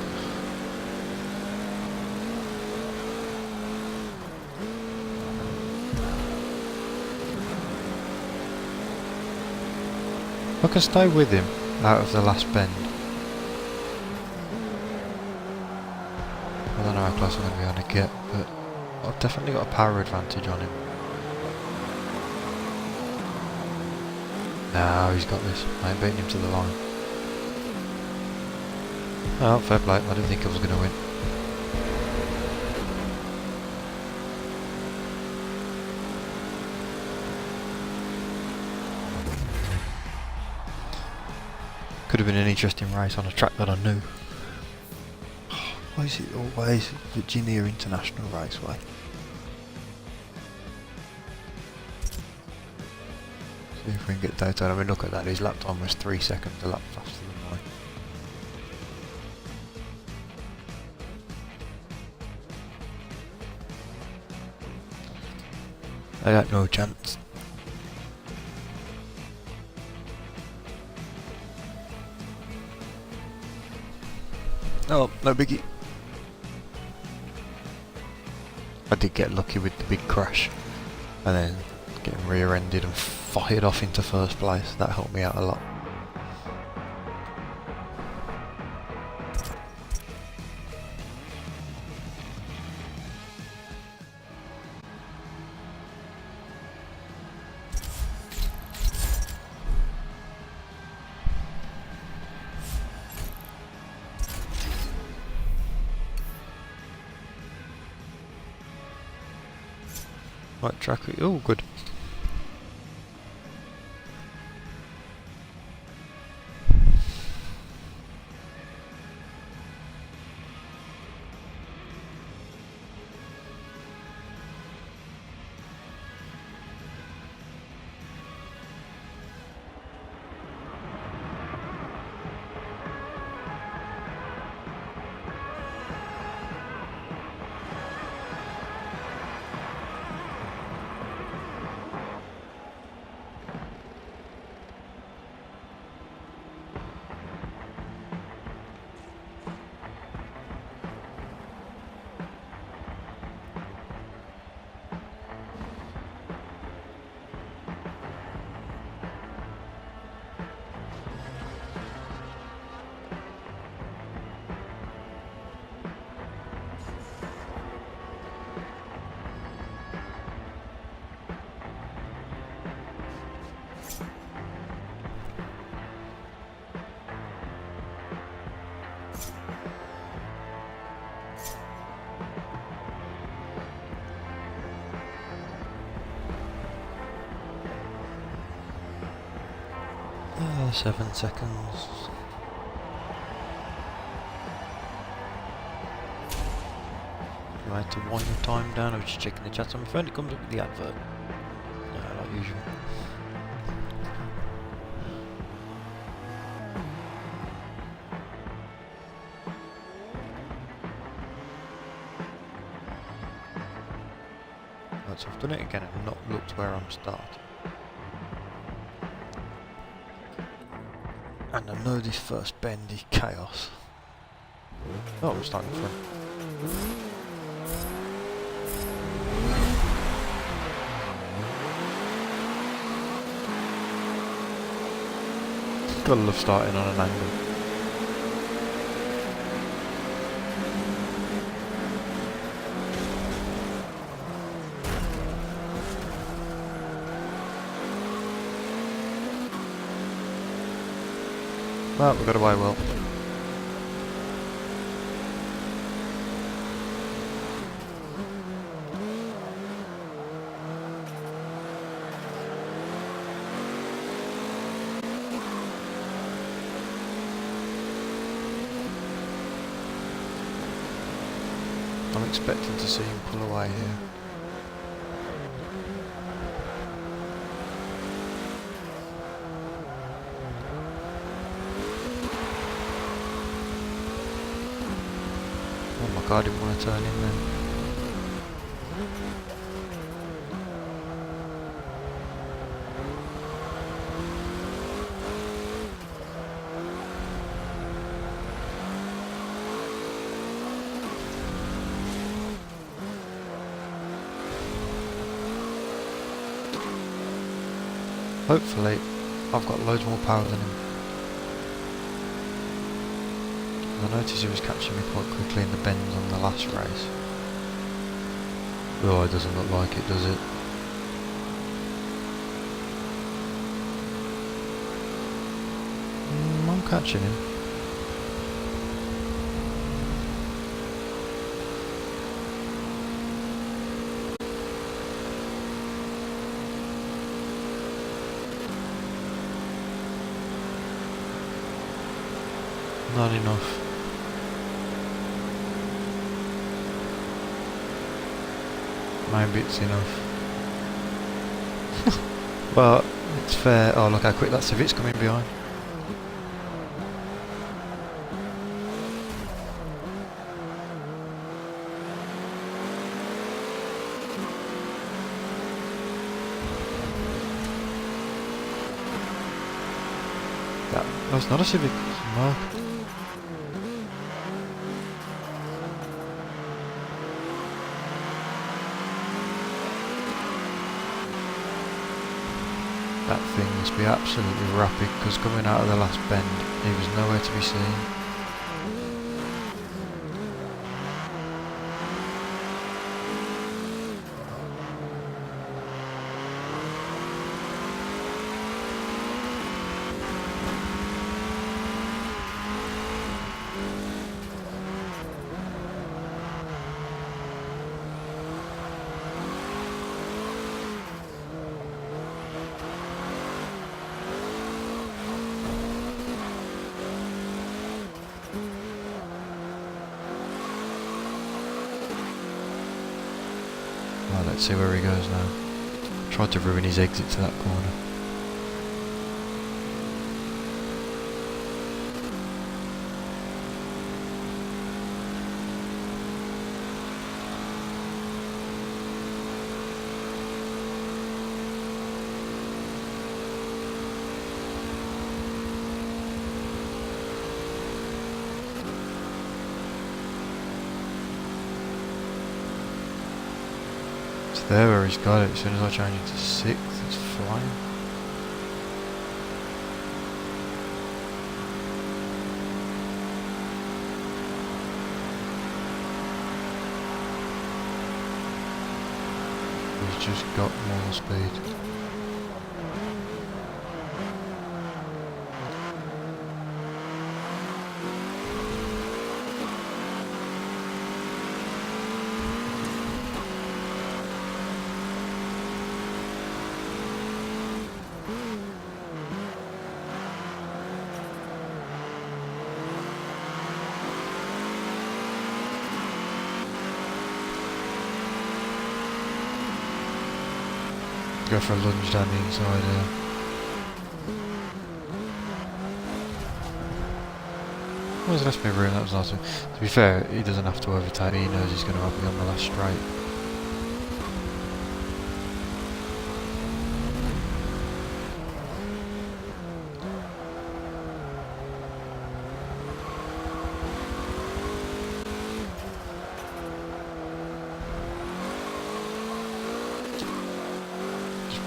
I can stay with him out of the last bend. I don't know how close I'm going to be able to get, but I've definitely got a power advantage on him. No, he's got this. I ain't beating him to the line. Oh, fair play. I didn't think I was going to win. Could have been an interesting race on a track that I knew. Why is it always Virginia International Raceway? See if we can get data. I mean, look at that. His lap time was 3 seconds a lap faster than mine. I got no chance. Oh, no biggie. I did get lucky with the big crash and then getting rear-ended and fired off into first place. That helped me out a lot. Right track. Oh, good. Oh, 7 seconds. Do I have to wind the time down? I was just checking the chat on my phone. It comes up with the advert. No, like usual. Right, so I've done it again and not looked where I'm starting. And I know this first bend is chaos. Oh, I'm starting front. Gotta love starting on an angle. Well, we got away well. I'm expecting to see him pull away here. Oh my god, I didn't want to turn in then. Hopefully, I've got loads more power than him. I noticed he was catching me quite quickly in the bends on the last race. Oh, it doesn't look like it, does it? I'm catching him. Not enough. Maybe it's enough. But it's fair. Oh, look how quick that Civic's coming behind. That's not a Civic, it's a Merc. That thing must be absolutely rapid, because coming out of the last bend, he was nowhere to be seen. Well, let's see where he goes now. Tried to ruin his exit to that corner. It's there where he's got it. As soon as I change it to 6th, it's flying. He's just got more speed. Go for a lunge down the inside here. Well, there's less bit of room, that was nice. To be fair, he doesn't have to overtake, he knows he's going to have me on the last straight.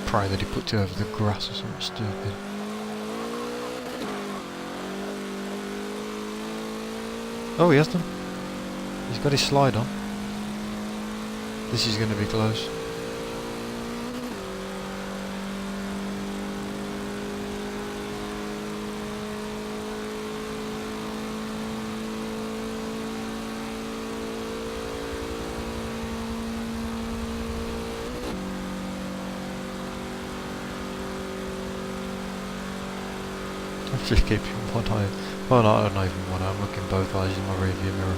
Pray that he puts it over the grass or something stupid. Oh, he has done. He's got his slide on. This is going to be close. I'm just keeping one eye. Well, not even one eye. I'm looking both eyes in my rearview mirror.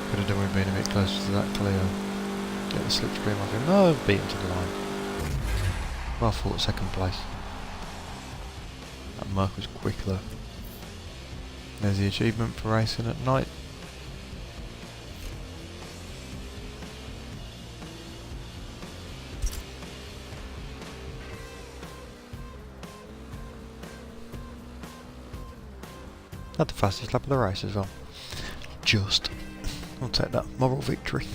Could have done with being a bit closer to that Clio. Get the slipstream off him. No, beat him to the line. Well, I thought second place. That Merc was quick though. There's the achievement for racing at night. Had the fastest lap of the race as well. Just. I'll take that moral victory.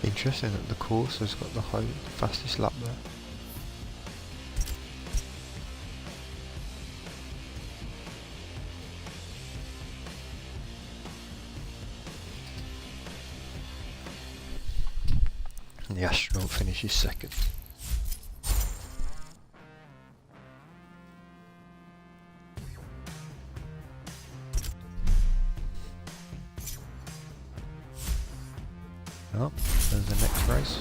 Interesting that the course has got the fastest lap there. And the astronaut finishes second. Oh, there's the next race.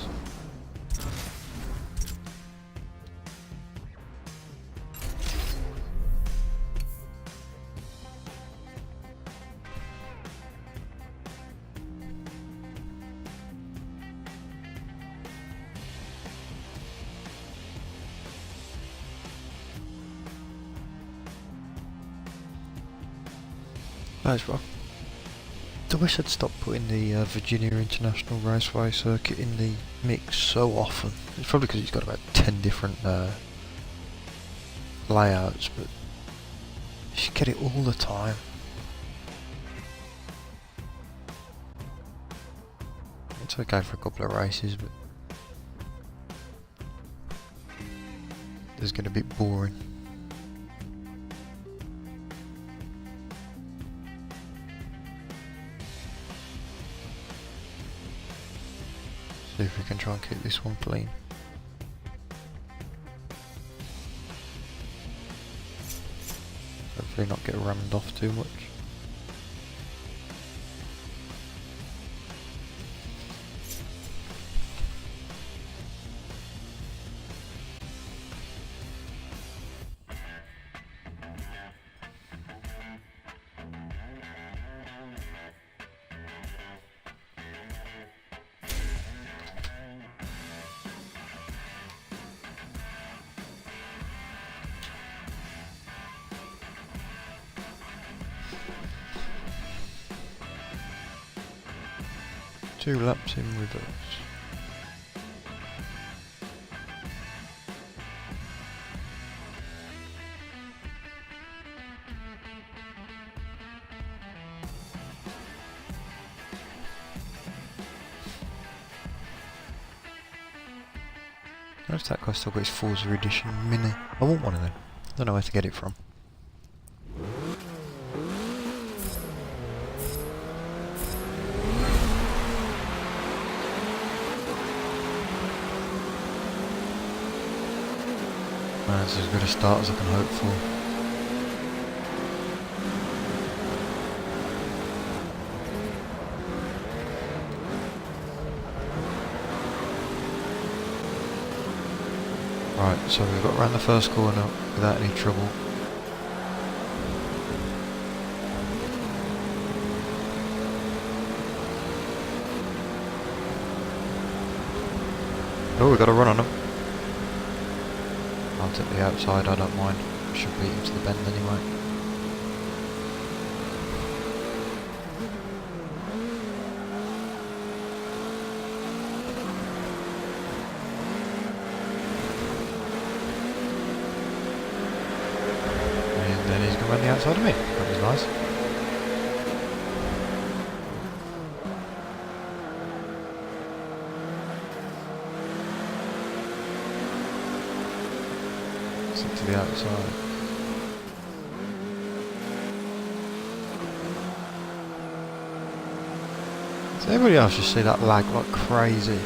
Nice one. I wish I'd stopped putting the Virginia International Raceway circuit in the mix so often. It's probably because it's got about 10 different layouts, but you should get it all the time. It's okay for a couple of races, but it's getting a bit boring. See if we can try and keep this one clean. Hopefully not get rammed off too much. Two laps in reverse. Notice that guy's still got his Forza Edition Mini. I want one of them. Don't know where to get it from. That's as good a start as I can hope for. Right, so we've got around the first corner without any trouble. Oh, we've got a run on them. I'll take the outside, I don't mind. Should beat him to the bend anyway. And then he's going to run the outside of me. That was nice. To the outside. Does everybody else just see that lag like crazy?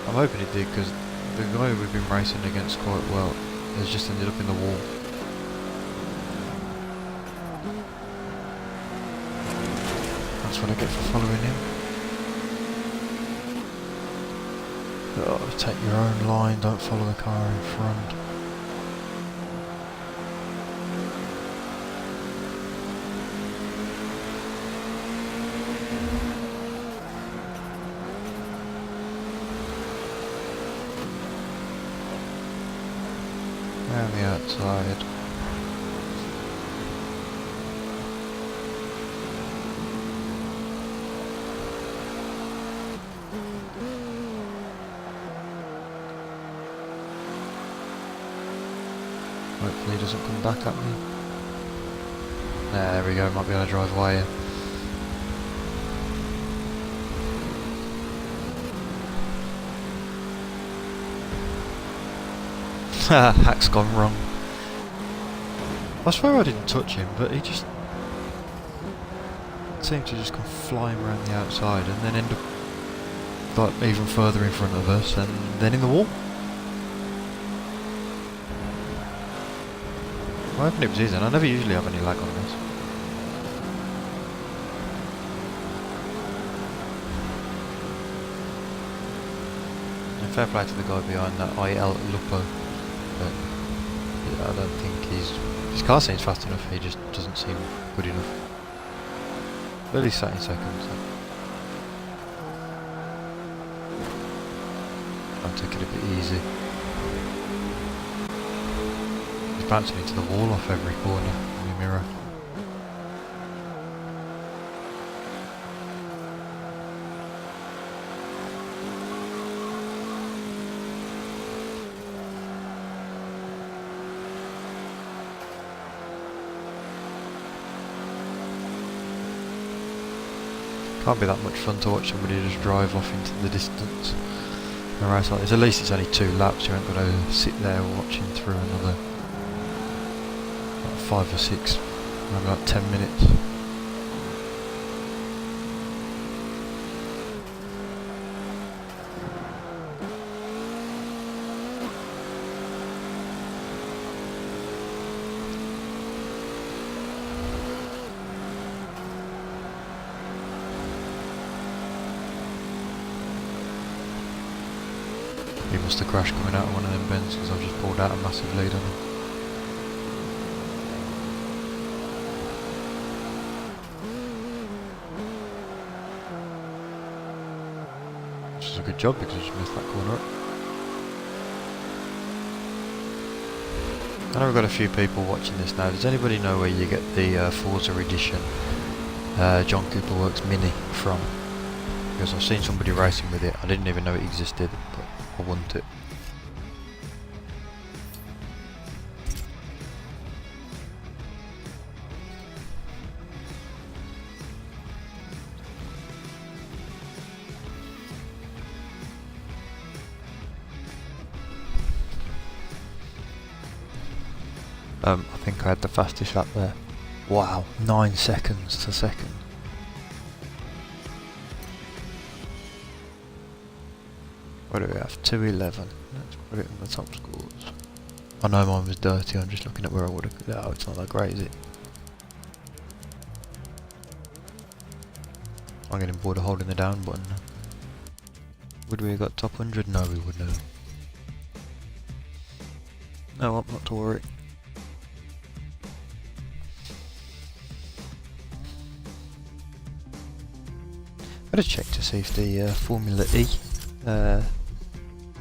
I'm hoping it did, because the guy we've been racing against quite well has just ended up in the wall. That's what I get for following him. Oh, take your own line, don't follow the car in front. Around the outside. Hopefully he doesn't come back at me. There we go, might be able to drive away here. Hack's gone wrong. I swear I didn't touch him, but he just seemed to just come flying around the outside and then end up like even further in front of us and then in the wall. I'm hoping it was easy, and I never usually have any lag on this. fair play to the guy behind that IL Lupo, but yeah, I don't think his car seems fast enough. He just doesn't seem good enough. But he's sat in second. So. I'll take it a bit easy. He's bouncing into the wall off every corner in the mirror. Can't be that much fun to watch somebody just drive off into the distance in a race like this. At least it's only 2 laps, you ain't got to sit there watching through another like 5 or 6, maybe like 10 minutes. He must have crashed coming out of one of them bends because I've just pulled out a massive lead on him. Which is a good job because I just missed that corner up. I know we've got a few people watching this now. Does anybody know where you get the Forza edition John Cooper Works Mini from? Because I've seen somebody racing with it. I didn't even know it existed, but I want it. I think I had the fastest lap there. Wow, 9 seconds to second. What do we have? 2:11. Let's put it in the top scores. I know mine was dirty, I'm just looking at where I would have put it. Oh, it's not that great, is it? I'm getting bored of holding the down button. Would we have got top 100? No, we wouldn't have. No, not to worry. I'll just check to see if the Formula E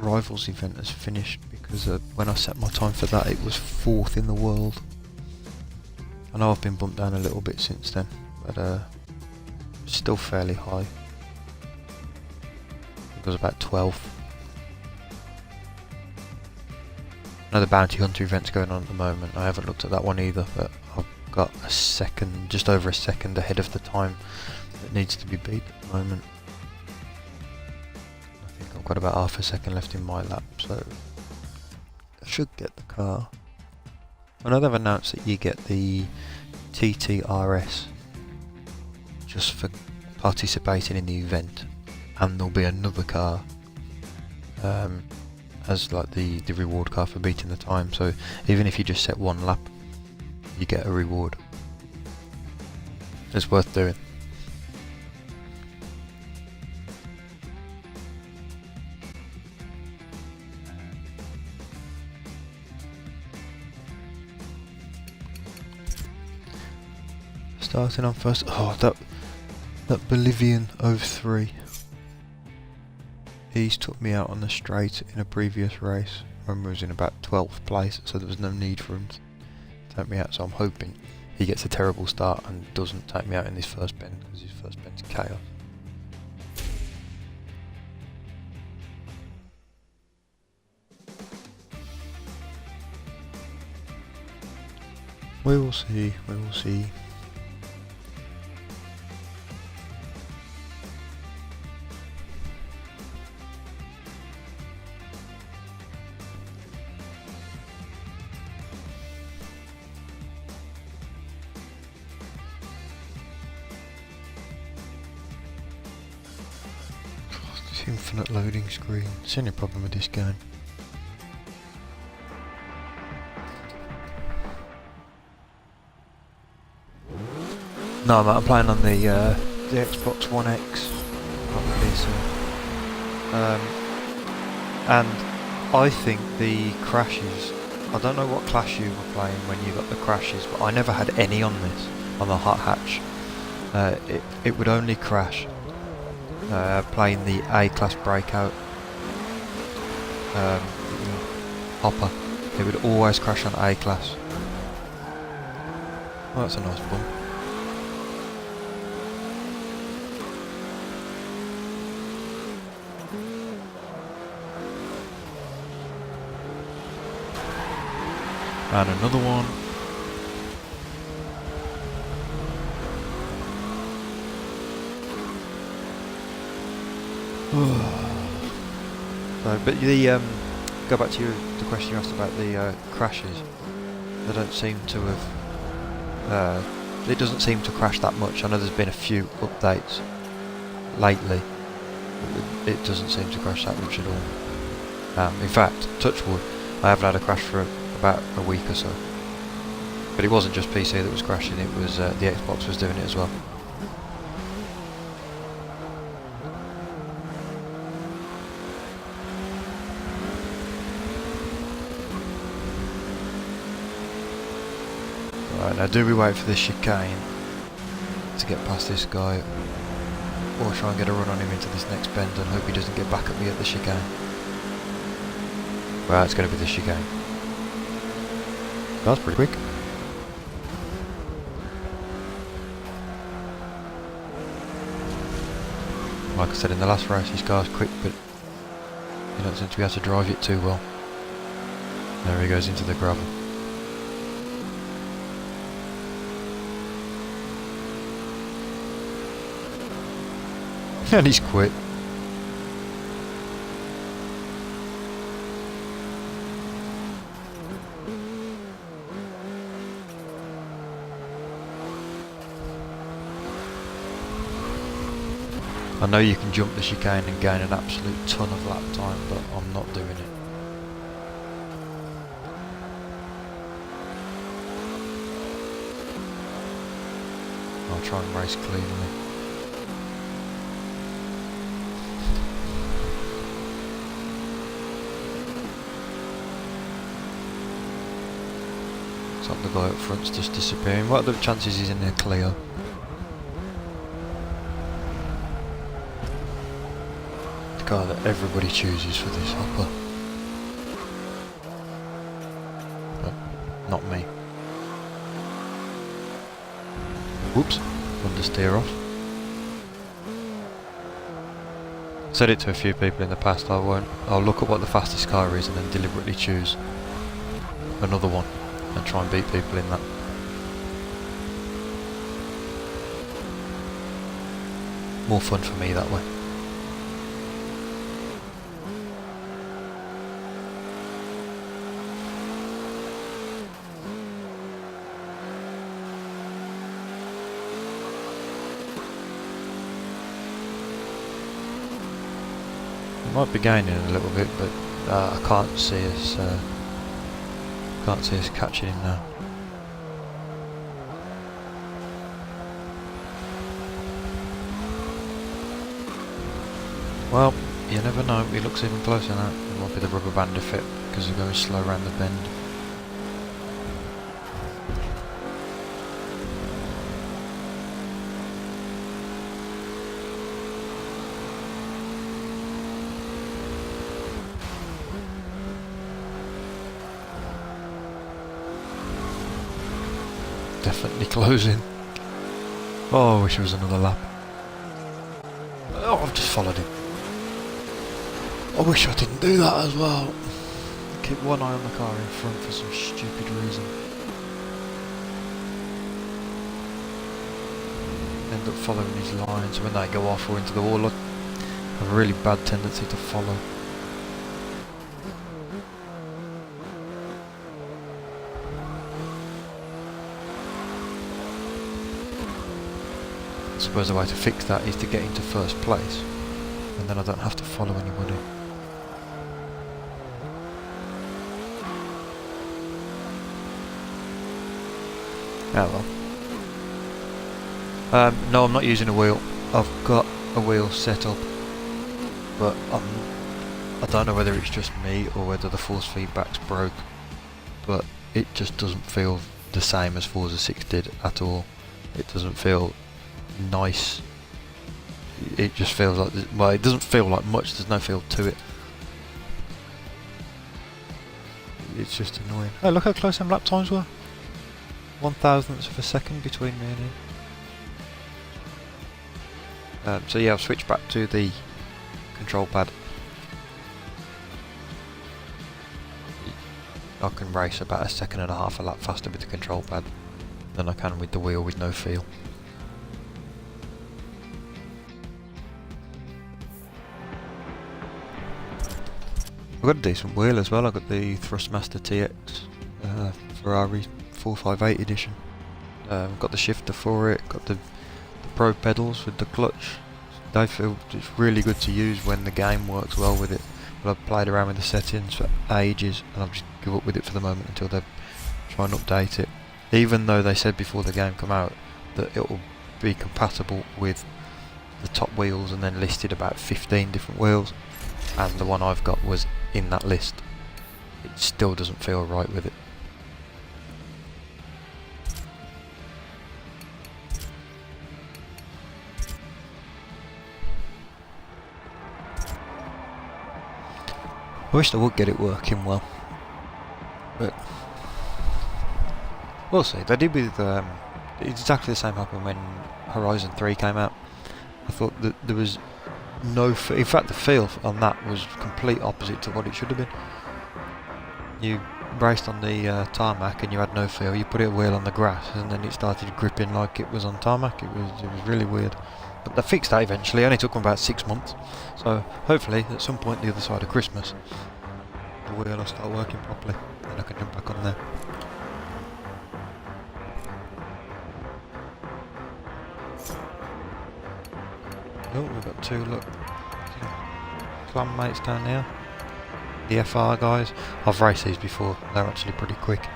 Rivals event has finished, because when I set my time for that it was 4th in the world. I know I've been bumped down a little bit since then, but still fairly high. It was about 12th. Another bounty hunter event's going on at the moment. I haven't looked at that one either, but I've got a second, just over a second ahead of the time that needs to be beat at the moment. I think I've got about half a second left in my lap, so I should get the car. I know they've announced that you get the TTRS just for participating in the event, and there'll be another car as like the reward car for beating the time. So even if you just set 1 lap, you get a reward. It's worth doing. Starting on first. Oh, that Bolivian 03. He's took me out on the straight in a previous race when we was in about 12th place, so there was no need for him to take me out. So I'm hoping he gets a terrible start and doesn't take me out in this first bend, because his first bend's chaos. We will see, we will see. This infinite loading screen. It's the only problem with this game. No, I'm playing on the Xbox One X, not the PC. And I think the crashes, I don't know what class you were playing when you got the crashes, but I never had any on this, on the hot hatch. It would only crash playing the A class breakout hopper. It would always crash on A class. Oh, that's a nice bump. And another one. So, but the go back to the question you asked about the crashes. They don't seem to have. It doesn't seem to crash that much. I know there's been a few updates lately. But it doesn't seem to crash that much at all. In fact, touch wood, I haven't had a crash for about a week or so. But it wasn't just PC that was crashing, it was the Xbox was doing it as well. Right, now do we wait for this chicane to get past this guy, or try and get a run on him into this next bend and hope he doesn't get back at me at the chicane? Well, it's going to be the chicane. That was pretty quick. Like I said in the last race, this car's quick, but he don't seem to be able to drive it too well. There he goes into the gravel. And he's quit. I know you can jump the chicane and gain an absolute ton of lap time, but I'm not doing it. I'll try and race cleanly. Looks like the guy up front's just disappearing. What are the chances he's in there clear? Car that everybody chooses for this hopper, but not me. Whoops, understeer off. Said it to a few people in the past. I'll look at what the fastest car is and then deliberately choose another one and try and beat people in that. More fun for me that way. Might be gaining a little bit, but I can't see us catching him now. Well, you never know. He looks even closer now. It might be the rubber band effect because they're going slow around the bend. Definitely closing. Oh, I wish it was another lap. Oh, I've just followed him. I wish I didn't do that as well. Keep one eye on the car in front for some stupid reason. End up following his lines when they go off or into the wall. I have a really bad tendency to follow. I suppose the way to fix that is to get into first place, and then I don't have to follow anybody. Oh well. No, I'm not using a wheel. I've got a wheel set up, but I don't know whether it's just me or whether the force feedback's broke, but it just doesn't feel the same as Forza 6 did at all. It doesn't feel nice. It just feels like, well, it doesn't feel like much, there's no feel to it. It's just annoying. Oh, look how close them lap times were. 1/1000th of a second between me and him. So yeah, I'll switch back to the control pad. I can race about 1.5 seconds a lap faster with the control pad than I can with the wheel with no feel. I've got a decent wheel as well. I've got the Thrustmaster TX Ferrari 458 edition. I've got the shifter for it, got the Pro pedals with the clutch. They feel it's really good to use when the game works well with it. But I've played around with the settings for ages and I've just give up with it for the moment until they try and update it. Even though they said before the game come out that it will be compatible with the top wheels and then listed about 15 different wheels, and the one I've got was in that list. It still doesn't feel right with it. I wish they would get it working well, but we'll see. They did with exactly the same happened when Horizon 3 came out. I thought that there was no in fact the feel on that was complete opposite to what it should have been. You raced on the tarmac and you had no feel. You put a wheel on the grass and then it started gripping like it was on tarmac. It was really weird. But they fixed that eventually. It only took them about 6 months. So hopefully at some point the other side of Christmas the wheel will start working properly and I can jump back on there. Oh, we've got two clan mates down there. The FR guys. I've raced these before, they're actually pretty quick.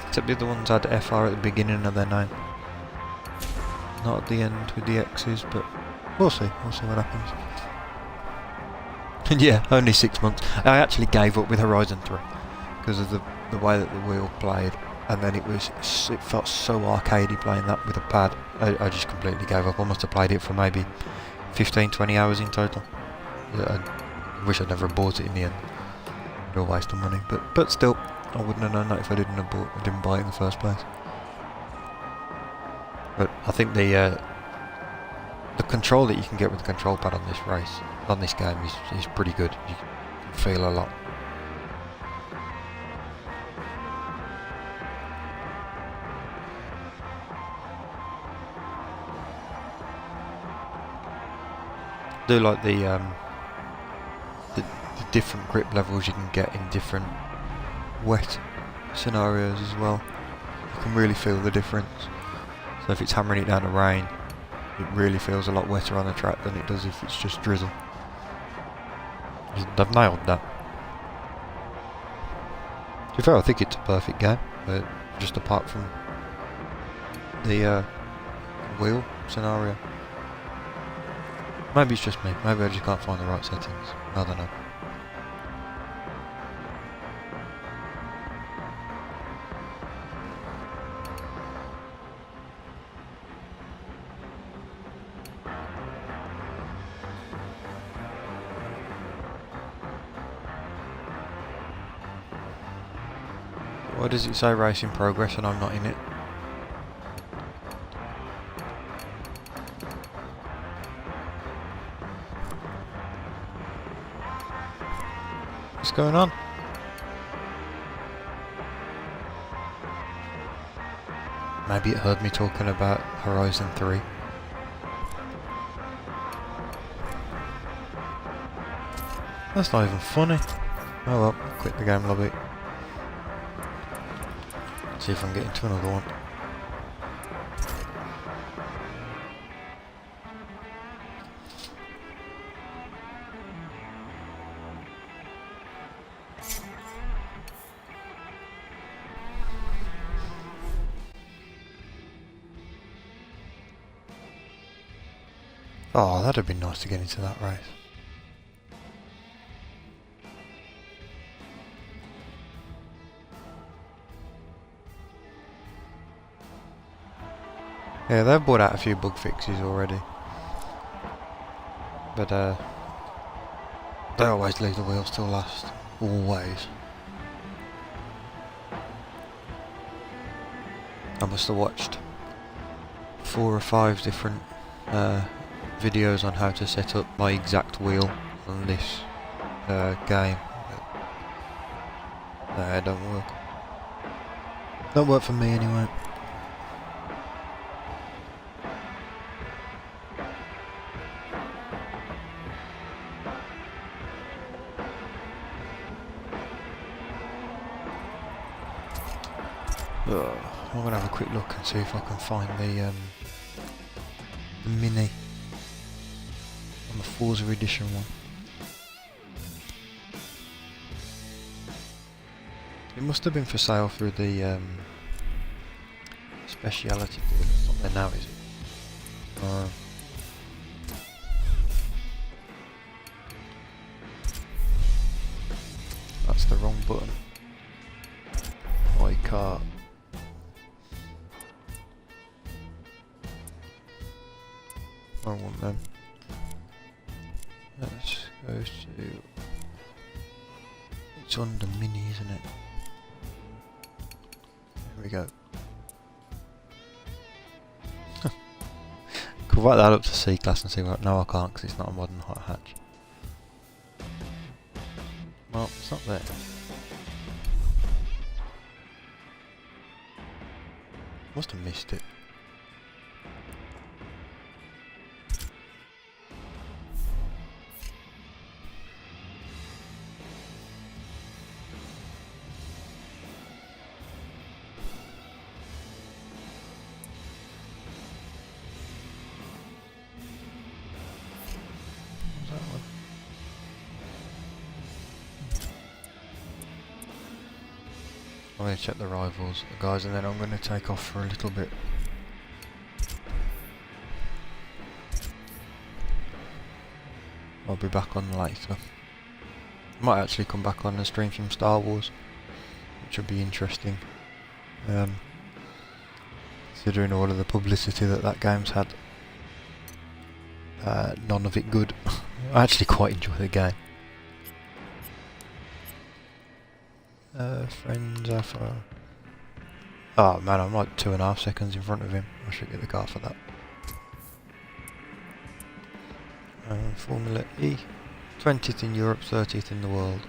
Except the other ones had FR at the beginning of their name. Not at the end with the X's, but we'll see what happens. And yeah, only 6 months. I actually gave up with Horizon 3 because of the way that the wheel played, and then it felt so arcadey playing that with a pad. I just completely gave up. I must have played it for maybe 15-20 hours in total. I wish I'd never bought it in the end. It was a waste of money, but still, I wouldn't have known that if I didn't buy it in the first place. But I think the control that you can get with the control pad on this game is pretty good. You can feel a lot. I do like the different grip levels you can get in different wet scenarios as well. You can really feel the difference. So if it's hammering it down the rain, it really feels a lot wetter on the track than it does if it's just drizzle. They've nailed that. To be fair, I think it's a perfect game, but just apart from the wheel scenario. Maybe it's just me, maybe I just can't find the right settings, I don't know. Why does it say race in progress and I'm not in it? What's going on? Maybe it heard me talking about Horizon 3. That's not even funny. Oh well, quit the game lobby. See if I can get into another one. Oh, that'd be nice to get into that race. Yeah, they've brought out a few bug fixes already. But they always leave the wheels till last. Always. I must have watched 4 or 5 different videos on how to set up my exact wheel on this game. No, it don't work. Don't work for me anyway. I'm gonna have a quick look and see if I can find the Mini on the Forza edition one. It must have been for sale through the speciality deal. It's not there now, is it? That's the wrong button. My car. I want them. Let's go to... It's under Mini, isn't it? There we go. Could write that up to C-Class and see what... No, I can't because it's not a modern hot hatch. Well, it's not there. Must have missed it. I'm going to check the rivals, guys, and then I'm going to take off for a little bit. I'll be back on later. Might actually come back on and stream some Star Wars, which would be interesting. Considering all of the publicity that game's had. None of it good. I actually quite enjoy the game. Friends are... Oh man, I'm like 2.5 seconds in front of him. I should get the car for that. Formula E. 20th in Europe, 30th in the world.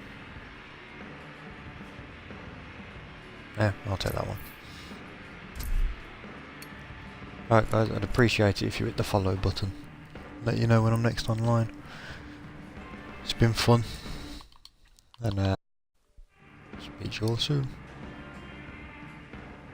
Yeah, I'll take that one. Alright guys, I'd appreciate it if you hit the follow button. Let you know when I'm next online. It's been fun. And speak to you all soon.